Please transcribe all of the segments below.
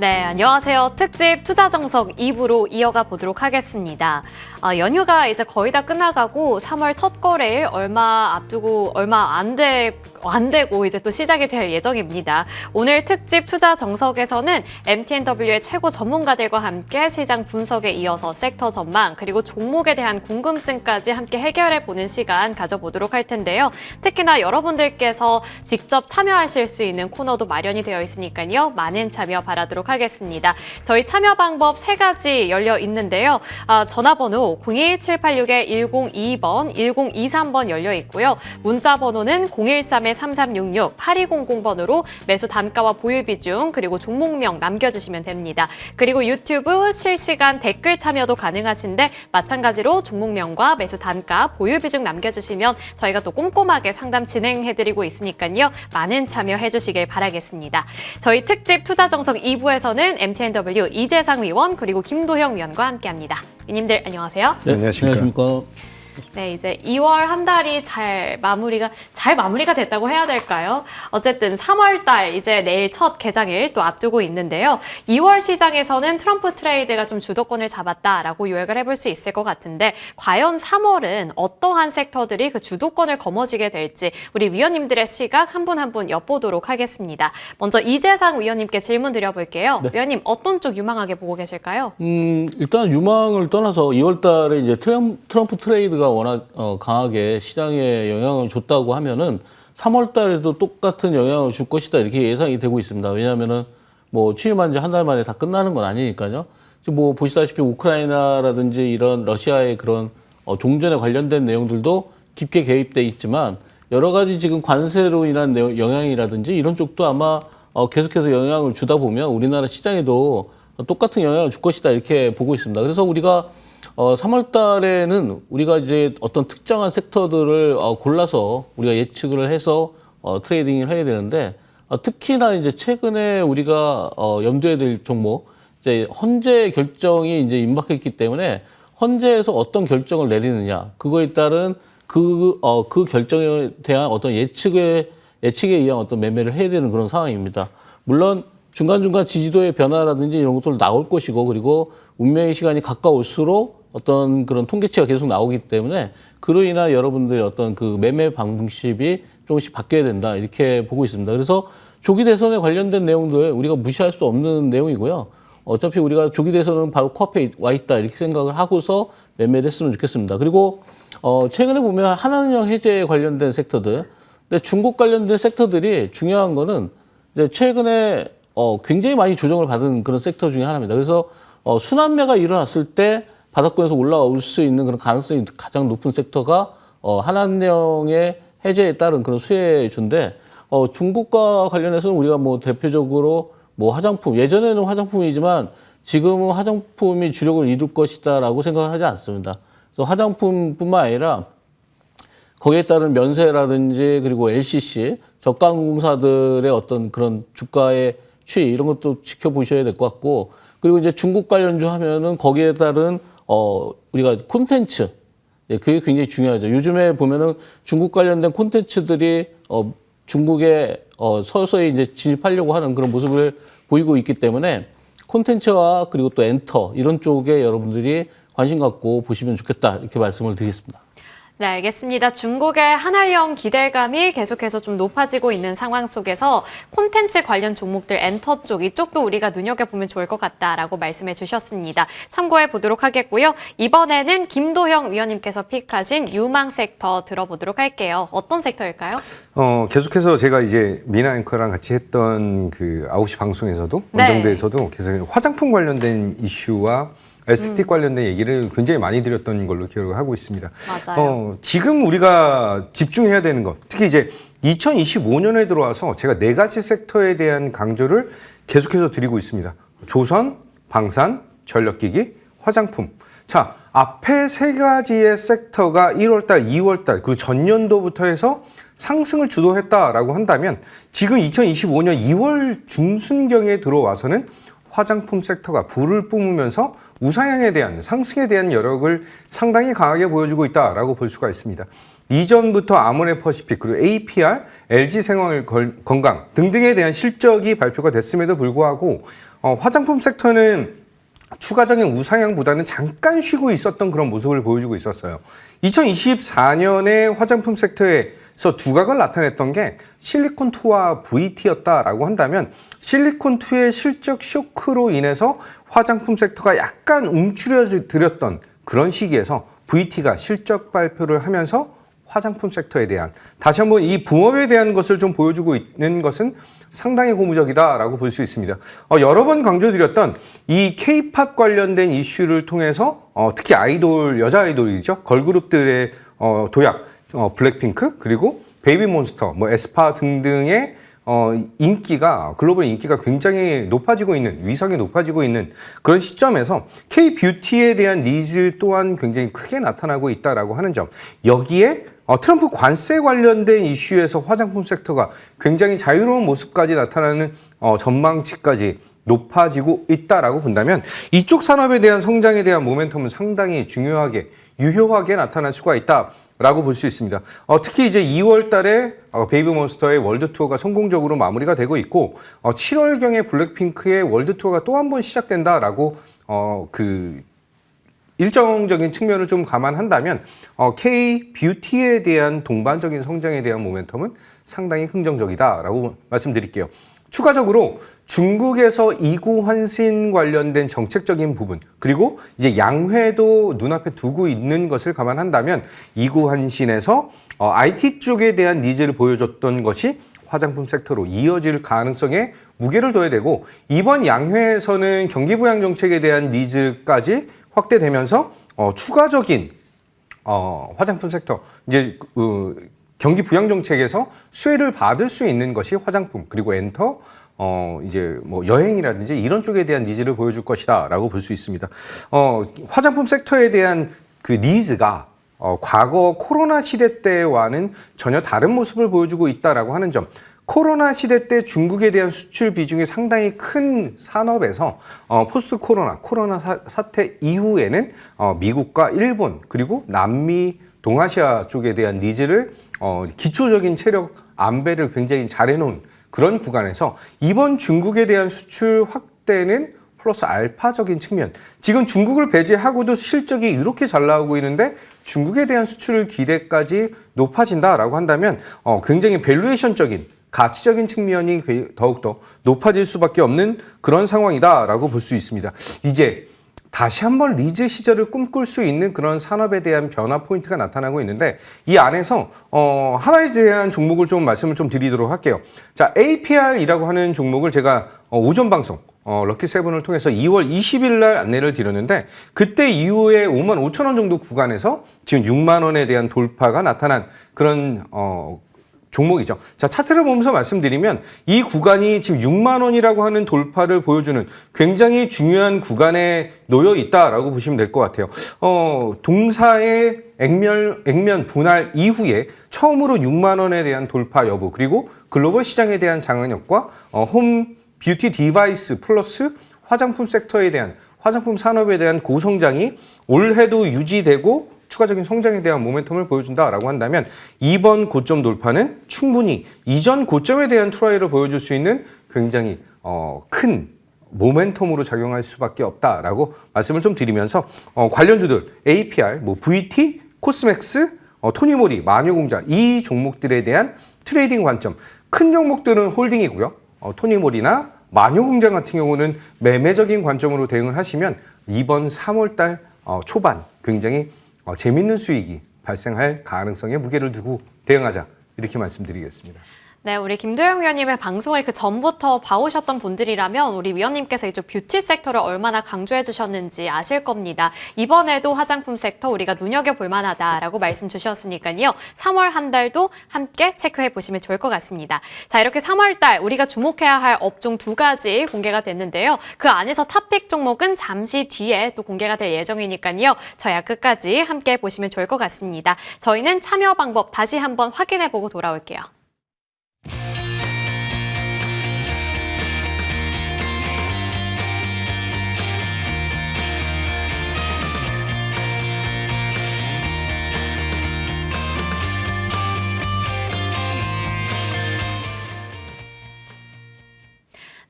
네, 안녕하세요. 특집 투자 정석 2부로 이어가 보도록 하겠습니다. 연휴가 이제 거의 다 끝나가고 3월 첫 거래일 얼마 안 되고 이제 또 시작이 될 예정입니다. 오늘 특집 투자 정석에서는 MTNW의 최고 전문가들과 함께 시장 분석에 이어서 섹터 전망 그리고 종목에 대한 궁금증까지 함께 해결해 보는 시간 가져보도록 할 텐데요. 특히나 여러분들께서 직접 참여하실 수 있는 코너도 마련이 되어 있으니까요. 많은 참여 바라도록 하겠습니다. 저희 참여 방법 3가지 열려 있는데요. 전화번호 02786-1022번, 1023번 열려 있고요. 문자 번호는 013-3366, 8200번으로 매수 단가와 보유 비중 그리고 종목명 남겨주시면 됩니다. 그리고 유튜브 실시간 댓글 참여도 가능하신데 마찬가지로 종목명과 매수 단가, 보유 비중 남겨주시면 저희가 또 꼼꼼하게 상담 진행해드리고 있으니까요. 많은 참여해주시길 바라겠습니다. 저희 특집 투자 정석 2부에서는 MTNW 이재상 위원 그리고 김도형 위원과 함께합니다. 위원님들 안녕하세요. 네, 안녕하십니까. 네, 이제 2월 한 달이 잘 마무리가 됐다고 해야 될까요? 어쨌든 3월 달 이제 내일 첫 개장일 또 앞두고 있는데요. 2월 시장에서는 트럼프 트레이드가 좀 주도권을 잡았다라고 요약을 해볼 수 있을 것 같은데 과연 3월은 어떠한 섹터들이 그 주도권을 거머쥐게 될지 우리 위원님들의 시각 한 분 한 분 엿보도록 하겠습니다. 먼저 이재상 위원님께 질문 드려볼게요. 네. 위원님 어떤 쪽 유망하게 보고 계실까요? 일단 유망을 떠나서 2월 달에 이제 트럼프 트레이드가 워낙 강하게 시장에 영향을 줬다고 하면은 3월 달에도 똑같은 영향을 줄 것이다 이렇게 예상이 되고 있습니다. 왜냐하면은 뭐 취임한 지 한 달 만에 다 끝나는 건 아니니까요. 뭐 보시다시피 우크라이나라든지 이런 러시아의 그런 종전에 관련된 내용들도 깊게 개입돼 있지만 여러 가지 지금 관세로 인한 영향이라든지 이런 쪽도 아마 계속해서 영향을 주다 보면 우리나라 시장에도 똑같은 영향을 줄 것이다 이렇게 보고 있습니다. 그래서 우리가 3월 달에는 우리가 이제 어떤 특정한 섹터들을 골라서 우리가 예측을 해서 트레이딩을 해야 되는데 특히나 이제 최근에 우리가 염두에 될 종목 이제 헌재 결정이 이제 임박했기 때문에 헌재에서 어떤 결정을 내리느냐 그거에 따른 그 결정에 대한 어떤 예측에 의한 어떤 매매를 해야 되는 그런 상황입니다. 물론 중간중간 지지도의 변화라든지 이런 것들 나올 것이고 그리고 운명의 시간이 가까울수록 어떤 그런 통계치가 계속 나오기 때문에 그로 인한 여러분들의 어떤 그 매매 방식이 조금씩 바뀌어야 된다 이렇게 보고 있습니다. 그래서 조기 대선에 관련된 내용들 우리가 무시할 수 없는 내용이고요. 어차피 우리가 조기 대선은 바로 코앞에 와 있다 이렇게 생각을 하고서 매매를 했으면 좋겠습니다. 그리고 최근에 보면 한한령 해제에 관련된 섹터들, 근데 중국 관련된 섹터들이 중요한 거는 이제 최근에 굉장히 많이 조정을 받은 그런 섹터 중에 하나입니다. 그래서 순환매가 일어났을 때 바닥권에서 올라올 수 있는 그런 가능성이 가장 높은 섹터가 한한령의 해제에 따른 그런 수혜주인데 중국과 관련해서는 우리가 뭐 대표적으로 뭐 화장품, 예전에는 화장품이지만 지금은 화장품이 주력을 이룰 것이다라고 생각을 하지 않습니다. 그래서 화장품뿐만 아니라 거기에 따른 면세라든지 그리고 LCC, 저가공사들의 어떤 그런 주가의 추이 이런 것도 지켜보셔야 될 것 같고 그리고 이제 중국 관련주 하면은 거기에 따른 우리가 콘텐츠, 그게 굉장히 중요하죠. 요즘에 보면은 중국 관련된 콘텐츠들이 중국에 서서히 이제 진입하려고 하는 그런 모습을 보이고 있기 때문에 콘텐츠와 그리고 또 엔터 이런 쪽에 여러분들이 관심 갖고 보시면 좋겠다 이렇게 말씀을 드리겠습니다. 네, 알겠습니다. 중국의 한한령 기대감이 계속해서 좀 높아지고 있는 상황 속에서 콘텐츠 관련 종목들 엔터 쪽 이쪽도 우리가 눈여겨보면 좋을 것 같다라고 말씀해 주셨습니다. 참고해 보도록 하겠고요. 이번에는 김도형 위원님께서 픽하신 유망 섹터 들어보도록 할게요. 어떤 섹터일까요? 계속해서 제가 이제 미나 앵커랑 같이 했던 그 9시 방송에서도 원정대에서도 계속 화장품 관련된 이슈와 에스테틱 관련된 얘기를 굉장히 많이 드렸던 걸로 기억을 하고 있습니다. 맞아요. 지금 우리가 집중해야 되는 것, 특히 이제 2025년에 들어와서 제가 4가지 섹터에 대한 강조를 계속해서 드리고 있습니다. 조선, 방산, 전력기기, 화장품. 자, 앞에 3가지의 섹터가 1월달, 2월달, 그 전년도부터 해서 상승을 주도했다라고 한다면 지금 2025년 2월 중순경에 들어와서는 화장품 섹터가 불을 뿜으면서 우상향에 대한 상승에 대한 여력을 상당히 강하게 보여주고 있다라고 볼 수가 있습니다. 이전부터 아모레퍼시픽 그리고 APR, LG생활건강 등등에 대한 실적이 발표가 됐음에도 불구하고 화장품 섹터는 추가적인 우상향보다는 잠깐 쉬고 있었던 그런 모습을 보여주고 있었어요. 2024년에 화장품 섹터에서 두각을 나타냈던 게 실리콘2와 VT였다라고 한다면 실리콘2의 실적 쇼크로 인해서 화장품 섹터가 약간 움츠려들었던 그런 시기에서 VT가 실적 발표를 하면서 화장품 섹터에 대한 다시 한번 이 붕업에 대한 것을 좀 보여주고 있는 것은 상당히 고무적이다라고 볼 수 있습니다. 여러 번 강조드렸던 이 K-팝 관련된 이슈를 통해서 특히 아이돌, 여자 아이돌이죠. 걸그룹들의 도약, 블랙핑크 그리고 베이비몬스터, 뭐 에스파 등등의 인기가 글로벌 인기가 굉장히 높아지고 있는 위상이 높아지고 있는 그런 시점에서 K-뷰티에 대한 니즈 또한 굉장히 크게 나타나고 있다라고 하는 점 여기에 트럼프 관세 관련된 이슈에서 화장품 섹터가 굉장히 자유로운 모습까지 나타나는 전망치까지 높아지고 있다라고 본다면 이쪽 산업에 대한 성장에 대한 모멘텀은 상당히 중요하게 유효하게 나타날 수가 있다라고 볼 수 있습니다. 특히 이제 2월 달에 베이비몬스터의 월드 투어가 성공적으로 마무리가 되고 있고 7월경에 블랙핑크의 월드 투어가 또 한 번 시작된다라고 일정적인 측면을 좀 감안한다면 K-뷰티에 대한 동반적인 성장에 대한 모멘텀은 상당히 긍정적이다라고 말씀드릴게요. 추가적으로 중국에서 이구 환신 관련된 정책적인 부분 그리고 이제 양회도 눈앞에 두고 있는 것을 감안한다면 이구 환신에서 IT 쪽에 대한 니즈를 보여줬던 것이 화장품 섹터로 이어질 가능성에 무게를 둬야 되고 이번 양회에서는 경기 부양 정책에 대한 니즈까지 확대되면서 추가적인 화장품 섹터 이제 경기 부양 정책에서 수혜를 받을 수 있는 것이 화장품 그리고 엔터 이제 뭐 여행이라든지 이런 쪽에 대한 니즈를 보여줄 것이다라고 볼 수 있습니다. 화장품 섹터에 대한 그 니즈가 과거 코로나 시대 때와는 전혀 다른 모습을 보여주고 있다라고 하는 점. 코로나 시대 때 중국에 대한 수출 비중이 상당히 큰 산업에서 포스트 코로나 사태 이후에는 미국과 일본 그리고 남미 동아시아 쪽에 대한 니즈를 기초적인 체력 안배를 굉장히 잘 해놓은 그런 구간에서 이번 중국에 대한 수출 확대는 플러스 알파적인 측면 지금 중국을 배제하고도 실적이 이렇게 잘 나오고 있는데 중국에 대한 수출 기대까지 높아진다라고 한다면 굉장히 밸류에이션적인 가치적인 측면이 더욱더 높아질 수밖에 없는 그런 상황이다라고 볼 수 있습니다. 이제 다시 한번 리즈 시절을 꿈꿀 수 있는 그런 산업에 대한 변화 포인트가 나타나고 있는데 이 안에서 하나에 대한 종목을 좀 말씀을 좀 드리도록 할게요. 자, APR이라고 하는 종목을 제가 오전 방송 럭키세븐을 통해서 2월 20일 날 안내를 드렸는데 그때 이후에 5만 5천 원 정도 구간에서 지금 6만 원에 대한 돌파가 나타난 그런 종목이죠. 자, 차트를 보면서 말씀드리면 이 구간이 지금 6만 원이라고 하는 돌파를 보여주는 굉장히 중요한 구간에 놓여 있다라고 보시면 될 것 같아요. 동사의 액면 분할 이후에 처음으로 6만 원에 대한 돌파 여부 그리고 글로벌 시장에 대한 장악력과 홈 뷰티 디바이스 플러스 화장품 섹터에 대한 화장품 산업에 대한 고성장이 올해도 유지되고 추가적인 성장에 대한 모멘텀을 보여준다라고 한다면 이번 고점 돌파는 충분히 이전 고점에 대한 트라이를 보여줄 수 있는 굉장히 큰 모멘텀으로 작용할 수밖에 없다라고 말씀을 좀 드리면서 관련주들 APR, 뭐 VT, 코스맥스, 토니모리, 마녀공장 이 종목들에 대한 트레이딩 관점 큰 종목들은 홀딩이고요. 토니모리나 마녀공장 같은 경우는 매매적인 관점으로 대응을 하시면 이번 3월달 초반 굉장히 재밌는 수익이 발생할 가능성에 무게를 두고 대응하자 이렇게 말씀드리겠습니다. 네, 우리 김도영 위원님의 방송을 그 전부터 봐오셨던 분들이라면 우리 위원님께서 이쪽 뷰티 섹터를 얼마나 강조해 주셨는지 아실 겁니다. 이번에도 화장품 섹터 우리가 눈여겨볼 만하다라고 말씀 주셨으니까요. 3월 한 달도 함께 체크해 보시면 좋을 것 같습니다. 자, 이렇게 3월 달 우리가 주목해야 할 업종 2가지 공개가 됐는데요. 그 안에서 탑픽 종목은 잠시 뒤에 또 공개가 될 예정이니까요. 저야 끝까지 함께 보시면 좋을 것 같습니다. 저희는 참여 방법 다시 한번 확인해 보고 돌아올게요.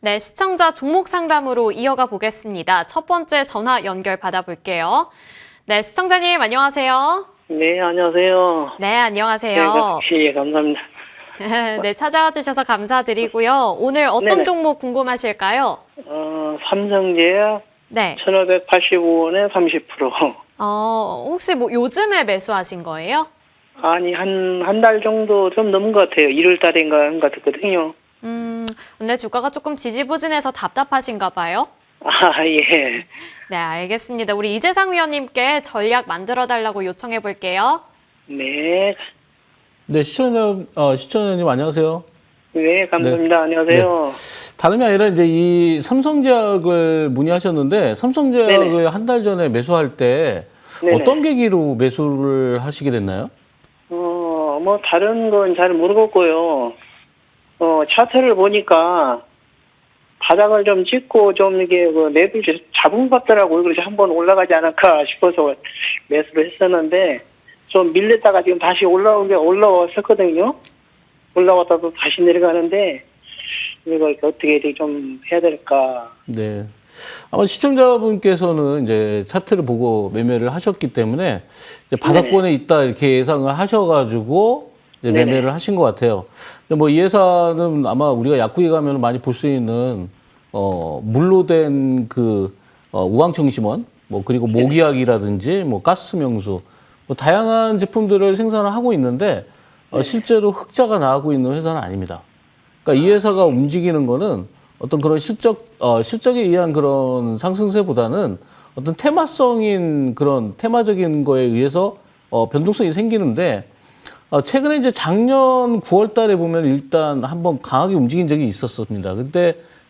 네, 시청자 종목 상담으로 이어가 보겠습니다. 첫 번째 전화 연결 받아볼게요. 네, 시청자님 안녕하세요. 네, 안녕하세요. 네, 안녕하세요. 예, 감사합니다. 네, 찾아와 주셔서 감사드리고요. 오늘 어떤 네네. 종목 궁금하실까요? 삼성제약 네. 1,585원에 30%. 혹시 뭐 요즘에 매수하신 거예요? 아니, 한 달 정도 좀 넘은 것 같아요. 1월 달인가 한 것 같거든요. 근데 주가가 조금 지지부진해서 답답하신가 봐요? 아, 예. 네, 알겠습니다. 우리 이재상 위원님께 전략 만들어 달라고 요청해 볼게요. 네. 네, 시청자님 안녕하세요. 네, 감사합니다. 안녕하세요. 다름이 아니라 이제 이 삼성제약을 문의하셨는데 삼성제약을 네네. 한 달 전에 매수할 때 네네. 어떤 계기로 매수를 하시게 됐나요? 뭐 다른 건 잘 모르겠고요. 차트를 보니까 바닥을 좀 찍고 좀 이게 랩을 잡은 것 같더라고요. 그래서 한번 올라가지 않을까 싶어서 매수를 했었는데 좀 밀렸다가 지금 다시 올라왔었거든요. 올라왔다도 다시 내려가는데 이걸 어떻게 좀 해야 될까. 네. 아마 시청자분께서는 이제 차트를 보고 매매를 하셨기 때문에 이제 바닥권에 있다 이렇게 예상을 하셔가지고 이제 네네. 매매를 하신 것 같아요. 근데 뭐 이 회사는 아마 우리가 약국에 가면 많이 볼 수 있는 물로 된 우황청심원, 뭐 그리고 모기약이라든지 뭐 가스명수, 뭐 다양한 제품들을 생산을 하고 있는데 실제로 흑자가 나오고 있는 회사는 아닙니다. 그러니까 이 회사가 움직이는 거는 어떤 그런 실적에 의한 그런 상승세보다는 어떤 테마적인 거에 의해서 변동성이 생기는데 최근에 이제 작년 9월 달에 보면 일단 한번 강하게 움직인 적이 있었습니다.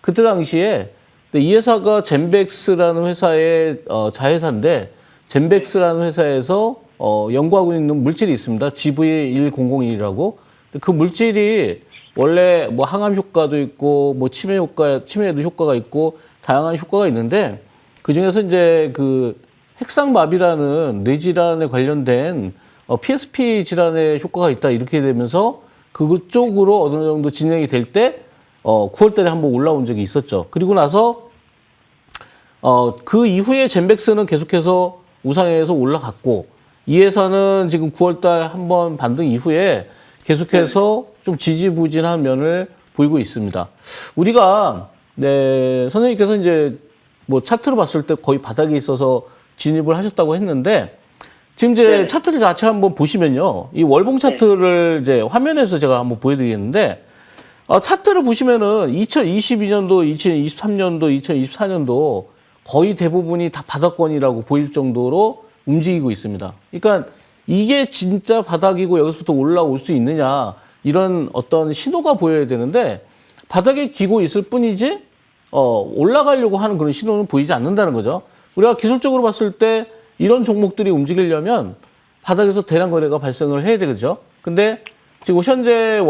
그때 당시에 이 회사가 젠백스라는 회사의 자회사인데 젠백스라는 회사에서 연구하고 있는 물질이 있습니다. GV1001이라고. 그 물질이 원래 뭐 항암 효과도 있고 뭐 치매에도 효과가 있고 다양한 효과가 있는데 그 중에서 이제 그 핵상마비라는 뇌질환에 관련된 PSP 질환에 효과가 있다 이렇게 되면서 그쪽으로 어느 정도 진행이 될 때 9월 달에 한번 올라온 적이 있었죠. 그리고 나서 그 이후에 젠백스는 계속해서 우상향에서 올라갔고 이 회사는 지금 9월 달 한번 반등 이후에 계속해서 좀 지지부진한 면을 보이고 있습니다. 우리가 선생님께서 이제 뭐 차트로 봤을 때 거의 바닥에 있어서 진입을 하셨다고 했는데 지금 이제 차트를 자체 한번 보시면요. 이 월봉 차트를 이제 화면에서 제가 한번 보여드리겠는데 차트를 보시면은 2022년도, 2023년도, 2024년도 거의 대부분이 다 바닥권이라고 보일 정도로 움직이고 있습니다. 그러니까 이게 진짜 바닥이고 여기서부터 올라올 수 있느냐 이런 어떤 신호가 보여야 되는데 바닥에 기고 있을 뿐이지 올라가려고 하는 그런 신호는 보이지 않는다는 거죠. 우리가 기술적으로 봤을 때 이런 종목들이 움직이려면 바닥에서 대량 거래가 발생을 해야 되겠죠. 근데 지금 현재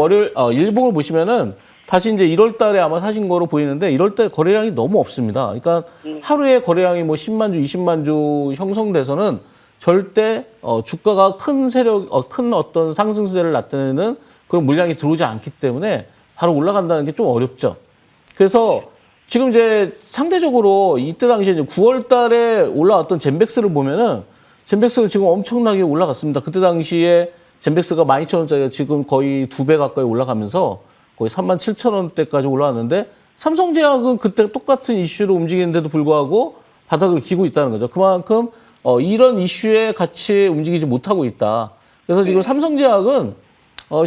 일봉을 보시면은 다시 이제 1월 달에 아마 사신 거로 보이는데 1월 달 거래량이 너무 없습니다. 그러니까 하루에 거래량이 뭐 10만 주, 20만 주 형성돼서는 절대 주가가 큰 어떤 상승세를 나타내는 그런 물량이 들어오지 않기 때문에 바로 올라간다는 게 좀 어렵죠. 그래서 지금 이제 상대적으로 이때 당시에 이제 9월 달에 올라왔던 젠백스를 보면은 젠백스가 지금 엄청나게 올라갔습니다. 그때 당시에 젠백스가 12,000원짜리가 지금 거의 2배 가까이 올라가면서 거의 37,000원대까지 올라왔는데 삼성제약은 그때 똑같은 이슈로 움직이는데도 불구하고 바닥을 기고 있다는 거죠. 그만큼 이런 이슈에 같이 움직이지 못하고 있다. 그래서 지금 삼성제약은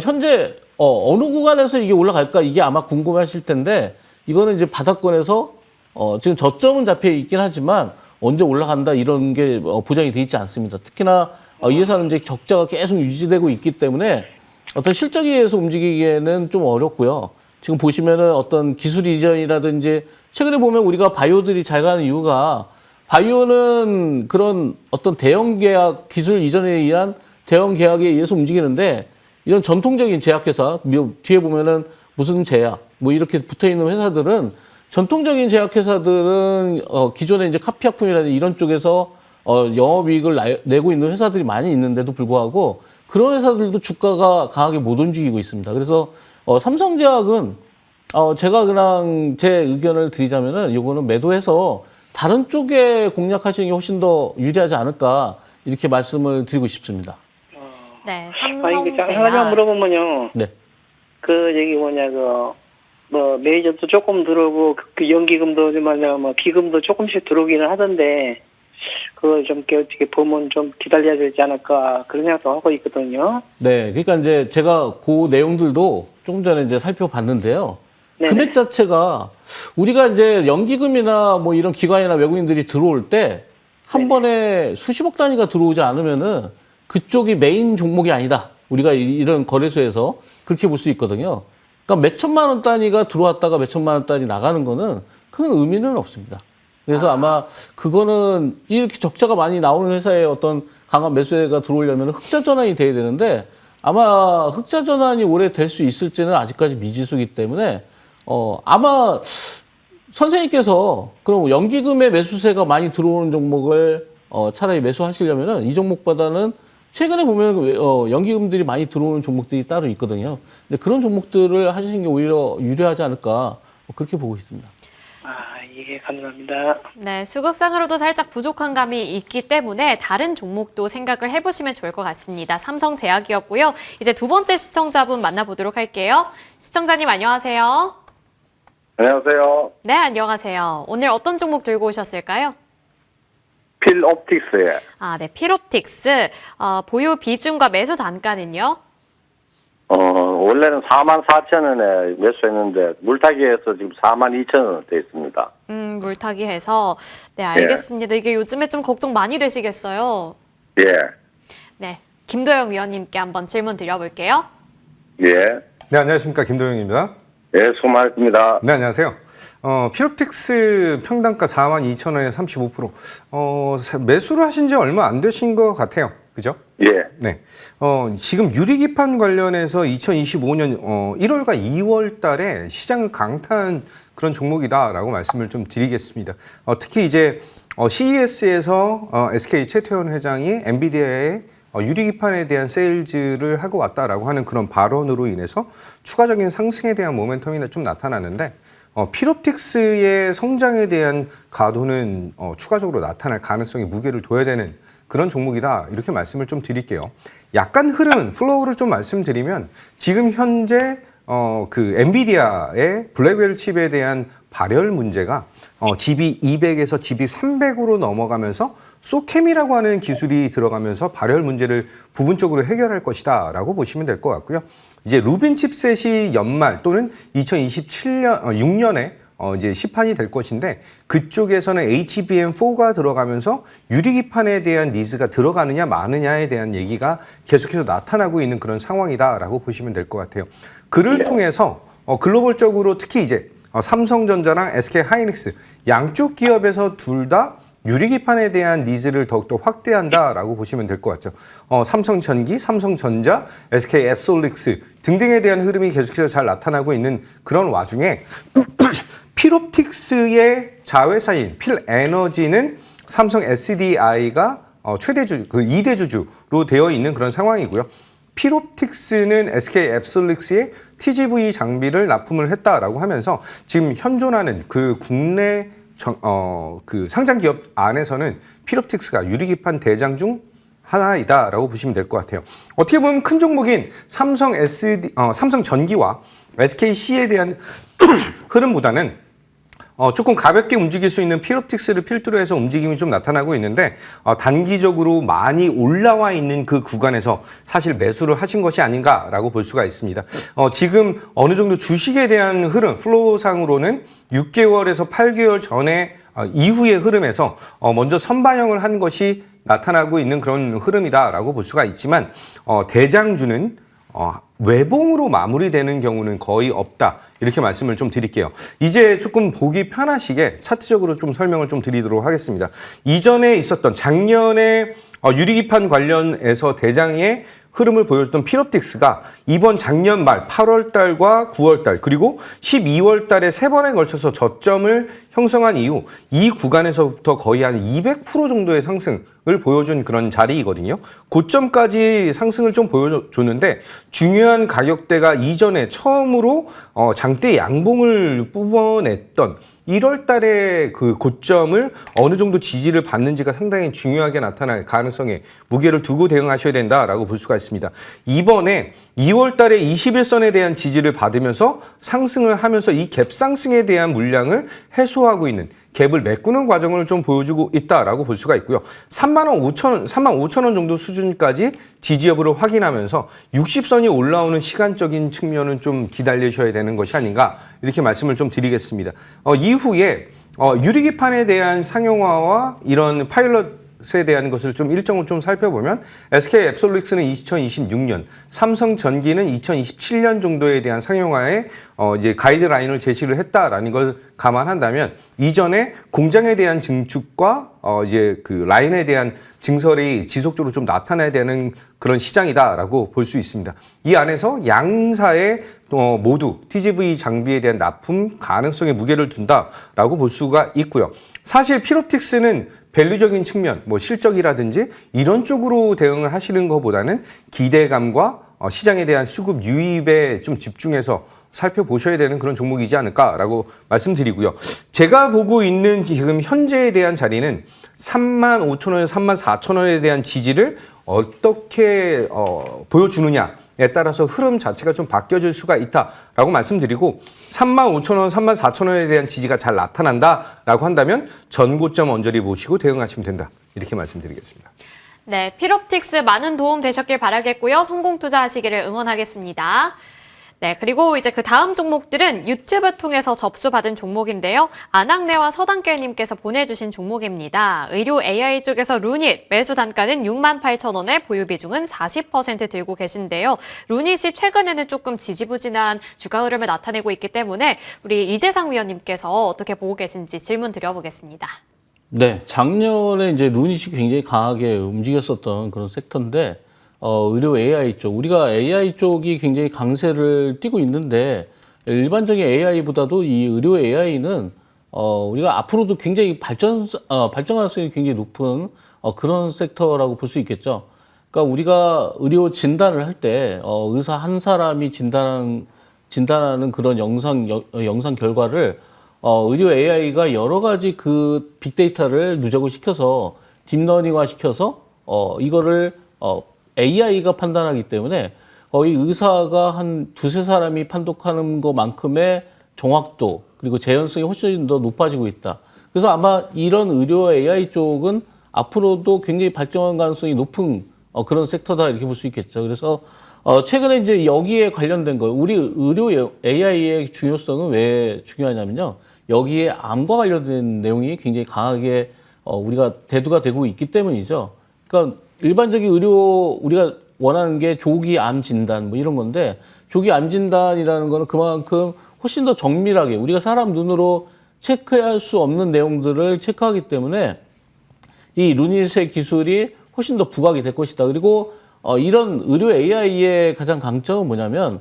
현재 어느 구간에서 이게 올라갈까 이게 아마 궁금하실 텐데 이거는 이제 바닥권에서 지금 저점은 잡혀 있긴 하지만 언제 올라간다 이런 게 보장이 돼 있지 않습니다. 특히나 이 회사는 이제 적자가 계속 유지되고 있기 때문에 어떤 실적에 의해서 움직이기에는 좀 어렵고요. 지금 보시면은 어떤 기술 이전이라든지 최근에 보면 우리가 바이오들이 잘 가는 이유가 바이오는 그런 어떤 대형 계약, 기술 이전에 의한 대형 계약에 의해서 움직이는데 이런 전통적인 제약회사, 뒤에 보면은 무슨 제약, 뭐 이렇게 붙어 있는 회사들은 전통적인 제약회사들은 기존에 이제 카피약품이라든지 이런 쪽에서 영업이익을 내고 있는 회사들이 많이 있는데도 불구하고 그런 회사들도 주가가 강하게 못 움직이고 있습니다. 그래서 삼성제약은 제가 그냥 제 의견을 드리자면은 요거는 매도해서 다른 쪽에 공략하시는 게 훨씬 더 유리하지 않을까 이렇게 말씀을 드리고 싶습니다. 네, 이게 하나만 삼성제약. 물어보면요. 네. 여기 메이저도 조금 들어오고, 연기금도 뭐 기금도 조금씩 들어오기는 하던데, 그걸 좀 어떻게 보면 좀 기다려야 되지 않을까, 그런 생각도 하고 있거든요. 네, 그러니까 이제 제가 그 내용들도 조금 전에 이제 살펴봤는데요. 네네. 금액 자체가 우리가 이제 연기금이나 뭐 이런 기관이나 외국인들이 들어올 때 한 번에 수십억 단위가 들어오지 않으면은 그쪽이 메인 종목이 아니다. 우리가 이런 거래소에서 그렇게 볼 수 있거든요. 그러니까 몇 천만 원 단위가 들어왔다가 몇 천만 원 단위 나가는 거는 큰 의미는 없습니다. 그래서 아마 그거는 이렇게 적자가 많이 나오는 회사에 어떤 강한 매수세가 들어오려면 흑자 전환이 돼야 되는데 아마 흑자 전환이 올해 될 수 있을지는 아직까지 미지수이기 때문에 아마 선생님께서 그럼 연기금의 매수세가 많이 들어오는 종목을 차라리 매수하시려면은 이 종목보다는 최근에 보면 연기금들이 많이 들어오는 종목들이 따로 있거든요. 근데 그런 종목들을 하시는 게 오히려 유리하지 않을까 그렇게 보고 있습니다. 예, 감사합니다. 네, 수급상으로도 살짝 부족한 감이 있기 때문에 다른 종목도 생각을 해보시면 좋을 것 같습니다. 삼성제약이었고요. 이제 두 번째 시청자분 만나보도록 할게요. 시청자님 안녕하세요. 안녕하세요. 네, 안녕하세요. 오늘 어떤 종목 들고 오셨을까요? 필옵틱스에 네, 필옵틱스. 보유 비중과 매수 단가는요? 원래는 44,000원에 매수했는데 물타기에서 지금 42,000원 돼 있습니다. 물타기 해서. 네, 알겠습니다. 이게 요즘에 좀 걱정 많이 되시겠어요? 예. 네, 김도영 위원님께 한번 질문 드려볼게요. 예. 네, 안녕하십니까. 김도영입니다. 예, 수고 많으십니다. 네, 안녕하세요. 필옵틱스 평단가 42,000원에 35%. 매수를 하신 지 얼마 안 되신 것 같아요. 그죠? 예. 네. 지금 유리기판 관련해서 2025년 1월과 2월 달에 시장을 강타한 그런 종목이다라고 말씀을 좀 드리겠습니다. 특히 이제 CES에서 SK 최태원 회장이 엔비디아의 유리기판에 대한 세일즈를 하고 왔다라고 하는 그런 발언으로 인해서 추가적인 상승에 대한 모멘텀이 좀 나타나는데 필옵틱스의 성장에 대한 가도는 추가적으로 나타날 가능성이 무게를 둬야 되는 그런 종목이다 이렇게 말씀을 좀 드릴게요. 약간 흐름은 플로우를 좀 말씀드리면 지금 현재 그 엔비디아의 블랙웰 칩에 대한 발열 문제가 GB200에서 GB300으로 넘어가면서 소캠이라고 하는 기술이 들어가면서 발열 문제를 부분적으로 해결할 것이다 라고 보시면 될 것 같고요. 이제 루빈 칩셋이 연말 또는 6년에 이제 시판이 될 것인데 그쪽에서는 HBM4가 들어가면서 유리기판에 대한 니즈가 들어가느냐 마느냐에 대한 얘기가 계속해서 나타나고 있는 그런 상황이다라고 보시면 될 것 같아요. 그를 통해서 글로벌적으로 특히 이제 삼성전자랑 SK하이닉스 양쪽 기업에서 둘 다 유리기판에 대한 니즈를 더욱더 확대한다라고 보시면 될 것 같죠. 삼성전기, 삼성전자, SK앱솔릭스 등등에 대한 흐름이 계속해서 잘 나타나고 있는 그런 와중에 필옵틱스의 자회사인 필에너지는 삼성 SDI가 최대 주주, 그 2대 주주로 되어 있는 그런 상황이고요. 필옵틱스는 SK앱솔릭스의 TGV 장비를 납품을 했다라고 하면서 지금 현존하는 그 국내 그 상장 기업 안에서는 필옵틱스가 유리기판 대장 중 하나이다라고 보시면 될 것 같아요. 어떻게 보면 큰 종목인 삼성전기와 SKC에 대한 흐름보다는 조금 가볍게 움직일 수 있는 필옵틱스를 필두로 해서 움직임이 좀 나타나고 있는데 단기적으로 많이 올라와 있는 그 구간에서 사실 매수를 하신 것이 아닌가라고 볼 수가 있습니다. 지금 어느 정도 주식에 대한 흐름, 플로우상으로는 6개월에서 8개월 전에 이후의 흐름에서 먼저 선반영을 한 것이 나타나고 있는 그런 흐름이다라고 볼 수가 있지만 대장주는 외봉으로 마무리되는 경우는 거의 없다. 이렇게 말씀을 좀 드릴게요. 이제 조금 보기 편하시게 차트적으로 좀 설명을 좀 드리도록 하겠습니다. 이전에 있었던 작년에 유리기판 관련해서 대장의 흐름을 보여줬던 필옵틱스가 이번 작년 말 8월 달과 9월 달 그리고 12월 달에 3번에 걸쳐서 저점을 형성한 이후 이 구간에서부터 거의 한 200% 정도의 상승을 보여준 그런 자리이거든요. 고점까지 상승을 좀 보여줬는데 중요한 가격대가 이전에 처음으로 장대 양봉을 뽑아냈던 1월 달에 그 고점을 어느 정도 지지를 받는지가 상당히 중요하게 나타날 가능성에 무게를 두고 대응하셔야 된다라고 볼 수가 있습니다. 이번에 2월 달에 21선에 대한 지지를 받으면서 상승을 하면서 이 갭 상승에 대한 물량을 해소하고 있는 갭을 메꾸는 과정을 좀 보여주고 있다라고 볼 수가 있고요. 35,000원 정도 수준까지 지지 여부를 확인하면서 60선이 올라오는 시간적인 측면은 좀 기다리셔야 되는 것이 아닌가 이렇게 말씀을 좀 드리겠습니다. 이후에 유리기판에 대한 상용화와 이런 파일럿에 대한 것을 좀 일정을 좀 살펴보면 SK 앱솔루션은 2026년, 삼성전기는 2027년 정도에 대한 상용화에 이제 가이드라인을 제시를 했다라는 걸 감안한다면 이전에 공장에 대한 증축과 이제 그 라인에 대한 증설이 지속적으로 좀 나타나야 되는 그런 시장이다라고 볼 수 있습니다. 이 안에서 양사의 모두 TGV 장비에 대한 납품 가능성에 무게를 둔다라고 볼 수가 있고요. 사실 필옵틱스는 밸류적인 측면, 뭐 실적이라든지 이런 쪽으로 대응을 하시는 것보다는 기대감과 시장에 대한 수급 유입에 좀 집중해서 살펴보셔야 되는 그런 종목이지 않을까라고 말씀드리고요. 제가 보고 있는 지금 현재에 대한 자리는 35,000원, 34,000원에 대한 지지를 어떻게 보여주느냐에 따라서 흐름 자체가 좀 바뀌어질 수가 있다라고 말씀드리고 35,000원, 34,000원에 대한 지지가 잘 나타난다라고 한다면 전고점 언저리 보시고 대응하시면 된다. 이렇게 말씀드리겠습니다. 네, 필옵틱스 많은 도움 되셨길 바라겠고요. 성공 투자하시기를 응원하겠습니다. 네, 그리고 이제 그 다음 종목들은 유튜브 통해서 접수받은 종목인데요. 안학내와 서당깨님께서 보내주신 종목입니다. 의료 AI 쪽에서 루닛, 매수 단가는 68,000원에 보유 비중은 40% 들고 계신데요. 루닛이 최근에는 조금 지지부진한 주가 흐름을 나타내고 있기 때문에 우리 이재상 위원님께서 어떻게 보고 계신지 질문 드려보겠습니다. 네, 작년에 이제 루닛이 굉장히 강하게 움직였었던 그런 섹터인데, 의료 AI 쪽, 우리가 AI 쪽이 굉장히 강세를 띠고 있는데, 일반적인 AI보다도 이 의료 AI는, 우리가 앞으로도 굉장히 발전 가능성이 굉장히 높은, 그런 섹터라고 볼 수 있겠죠. 그러니까 우리가 의료 진단을 할 때, 의사 한 사람이 진단하는 그런 영상 결과를 의료 AI가 여러 가지 그 빅데이터를 누적을 시켜서 딥러닝화 시켜서 이거를 AI가 판단하기 때문에 거의 의사가 한 두세 사람이 판독하는 것만큼의 정확도 그리고 재현성이 훨씬 더 높아지고 있다. 그래서 아마 이런 의료 AI 쪽은 앞으로도 굉장히 발전 가능성이 높은 그런 섹터다 이렇게 볼 수 있겠죠. 그래서 최근에 이제 여기에 관련된 거, 우리 의료 AI의 중요성은 왜 중요하냐면요. 여기에 암과 관련된 내용이 굉장히 강하게 우리가 대두가 되고 있기 때문이죠. 그러니까 일반적인 의료, 우리가 원하는 게 조기 암 진단 뭐 이런 건데, 조기 암 진단이라는 거는 그만큼 훨씬 더 정밀하게 우리가 사람 눈으로 체크할 수 없는 내용들을 체크하기 때문에 이 루닛의 기술이 훨씬 더 부각이 될 것이다. 그리고 이런 의료 AI의 가장 강점은 뭐냐면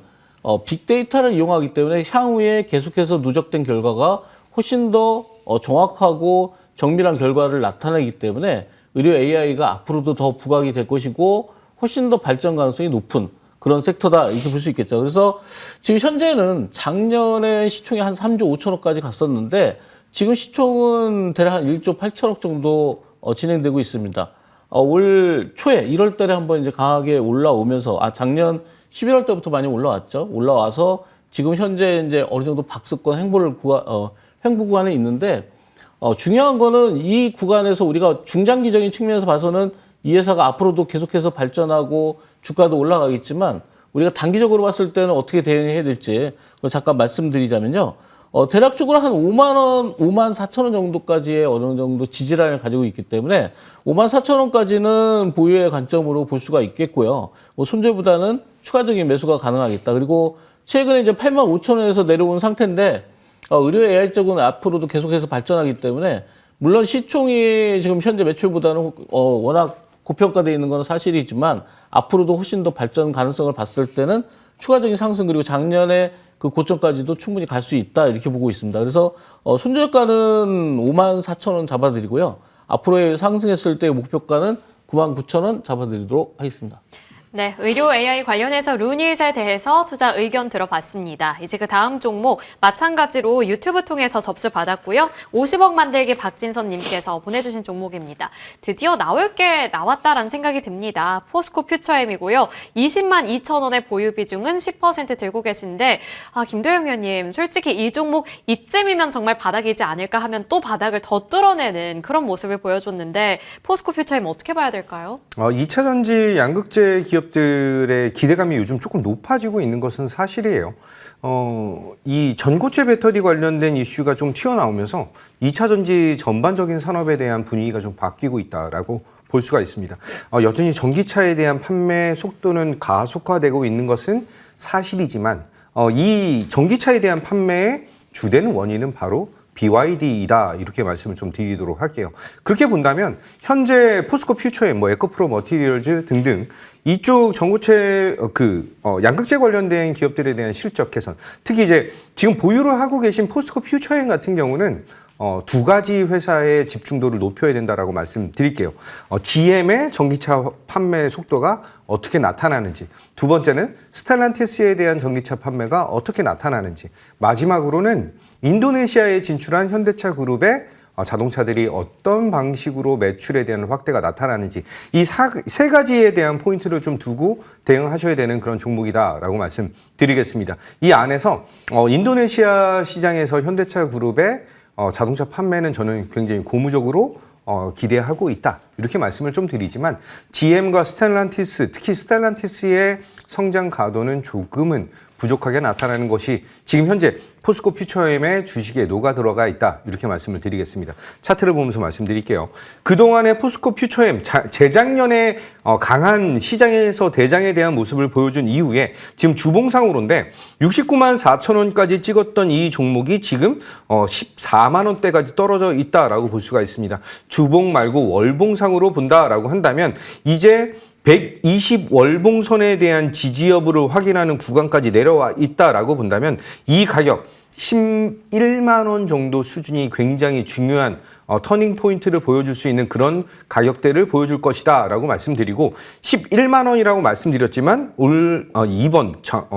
빅데이터를 이용하기 때문에 향후에 계속해서 누적된 결과가 훨씬 더 정확하고 정밀한 결과를 나타내기 때문에 의료 AI가 앞으로도 더 부각이 될 것이고 훨씬 더 발전 가능성이 높은 그런 섹터다 이렇게 볼 수 있겠죠. 그래서 지금 현재는 작년에 시총이 한 3조 5천억까지 갔었는데 지금 시총은 대략 한 1조 8천억 정도 진행되고 있습니다. 올 초에 1월 달에 한번 이제 강하게 올라오면서 작년 11월 때부터 많이 올라왔죠. 올라와서 지금 현재 이제 어느 정도 박스권 횡보 구간에 있는데 중요한 거는 이 구간에서 우리가 중장기적인 측면에서 봐서는 이 회사가 앞으로도 계속해서 발전하고 주가도 올라가겠지만 우리가 단기적으로 봤을 때는 어떻게 대응해야 될지 잠깐 말씀드리자면요. 대략적으로 한 5만 원, 5만 4천 원 정도까지의 어느 정도 지지라인을 가지고 있기 때문에 5만 4천 원까지는 보유의 관점으로 볼 수가 있겠고요. 손절보다는 추가적인 매수가 가능하겠다. 그리고 최근에 이제 8만 5천 원에서 내려온 상태인데 의료 AI 쪽은 앞으로도 계속해서 발전하기 때문에 물론 시총이 지금 현재 매출보다는 워낙 고평가되어 있는 건 사실이지만 앞으로도 훨씬 더 발전 가능성을 봤을 때는 추가적인 상승 그리고 작년에 그 고점까지도 충분히 갈 수 있다 이렇게 보고 있습니다. 그래서 손절가는 54,000원 잡아드리고요. 앞으로의 상승했을 때 목표가는 99,000원 잡아드리도록 하겠습니다. 네, 의료 AI 관련해서 루닛에 대해서 투자 의견 들어봤습니다. 이제 그 다음 종목 마찬가지로 유튜브 통해서 접수 받았고요. 50억 만들기 박진선님께서 보내주신 종목입니다. 드디어 나올 게 나왔다라는 생각이 듭니다. 포스코 퓨처엠이고요. 20만 2천 원의 보유 비중은 10% 들고 계신데 김도영 의원님 솔직히 이 종목 이쯤이면 정말 바닥이지 않을까 하면 또 바닥을 더 뚫어내는 그런 모습을 보여줬는데 포스코 퓨처엠 어떻게 봐야 될까요? 2차 전지 양극재 기업들의 기대감이 요즘 조금 높아지고 있는 것은 사실이에요. 이 전고체 배터리 관련된 이슈가 좀 튀어나오면서 2차 전지 전반적인 산업에 대한 분위기가 좀 바뀌고 있다라고 볼 수가 있습니다. 여전히 전기차에 대한 판매 속도는 가속화되고 있는 것은 사실이지만 이 전기차에 대한 판매의 주된 원인은 바로 BYD이다 이렇게 말씀을 좀 드리도록 할게요. 그렇게 본다면 현재 포스코 퓨처엠, 에코프로 머티리얼즈 등등 이쪽 전고체 양극재 관련된 기업들에 대한 실적 개선, 특히 이제 지금 보유를 하고 계신 포스코 퓨처엠 같은 경우는 두 가지 회사의 집중도를 높여야 된다라고 말씀드릴게요. GM의 전기차 판매 속도가 어떻게 나타나는지, 두 번째는 스텔란티스에 대한 전기차 판매가 어떻게 나타나는지, 마지막으로는 인도네시아에 진출한 현대차 그룹의 자동차들이 어떤 방식으로 매출에 대한 확대가 나타나는지 이 세 가지에 대한 포인트를 좀 두고 대응하셔야 되는 그런 종목이다라고 말씀드리겠습니다. 이 안에서 인도네시아 시장에서 현대차 그룹의 자동차 판매는 저는 굉장히 고무적으로 기대하고 있다 이렇게 말씀을 좀 드리지만 GM과 스텔란티스, 특히 스텔란티스의 성장 가도는 조금은 부족하게 나타나는 것이 지금 현재 포스코 퓨처엠의 주식에 녹아 들어가 있다 이렇게 말씀을 드리겠습니다. 차트를 보면서 말씀드릴게요. 그동안의 포스코 퓨처엠 재작년에 강한 시장에서 대장에 대한 모습을 보여준 이후에 지금 주봉상으로인데 69만 4천 원까지 찍었던 이 종목이 지금 14만 원대까지 떨어져 있다라고 볼 수가 있습니다. 주봉 말고 월봉상으로 본다라고 한다면 이제 120 월봉선에 대한 지지 여부를 확인하는 구간까지 내려와 있다라고 본다면 이 가격 11만 원 정도 수준이 굉장히 중요한 터닝 포인트를 보여줄 수 있는 그런 가격대를 보여줄 것이다 라고 말씀드리고 11만 원이라고 말씀드렸지만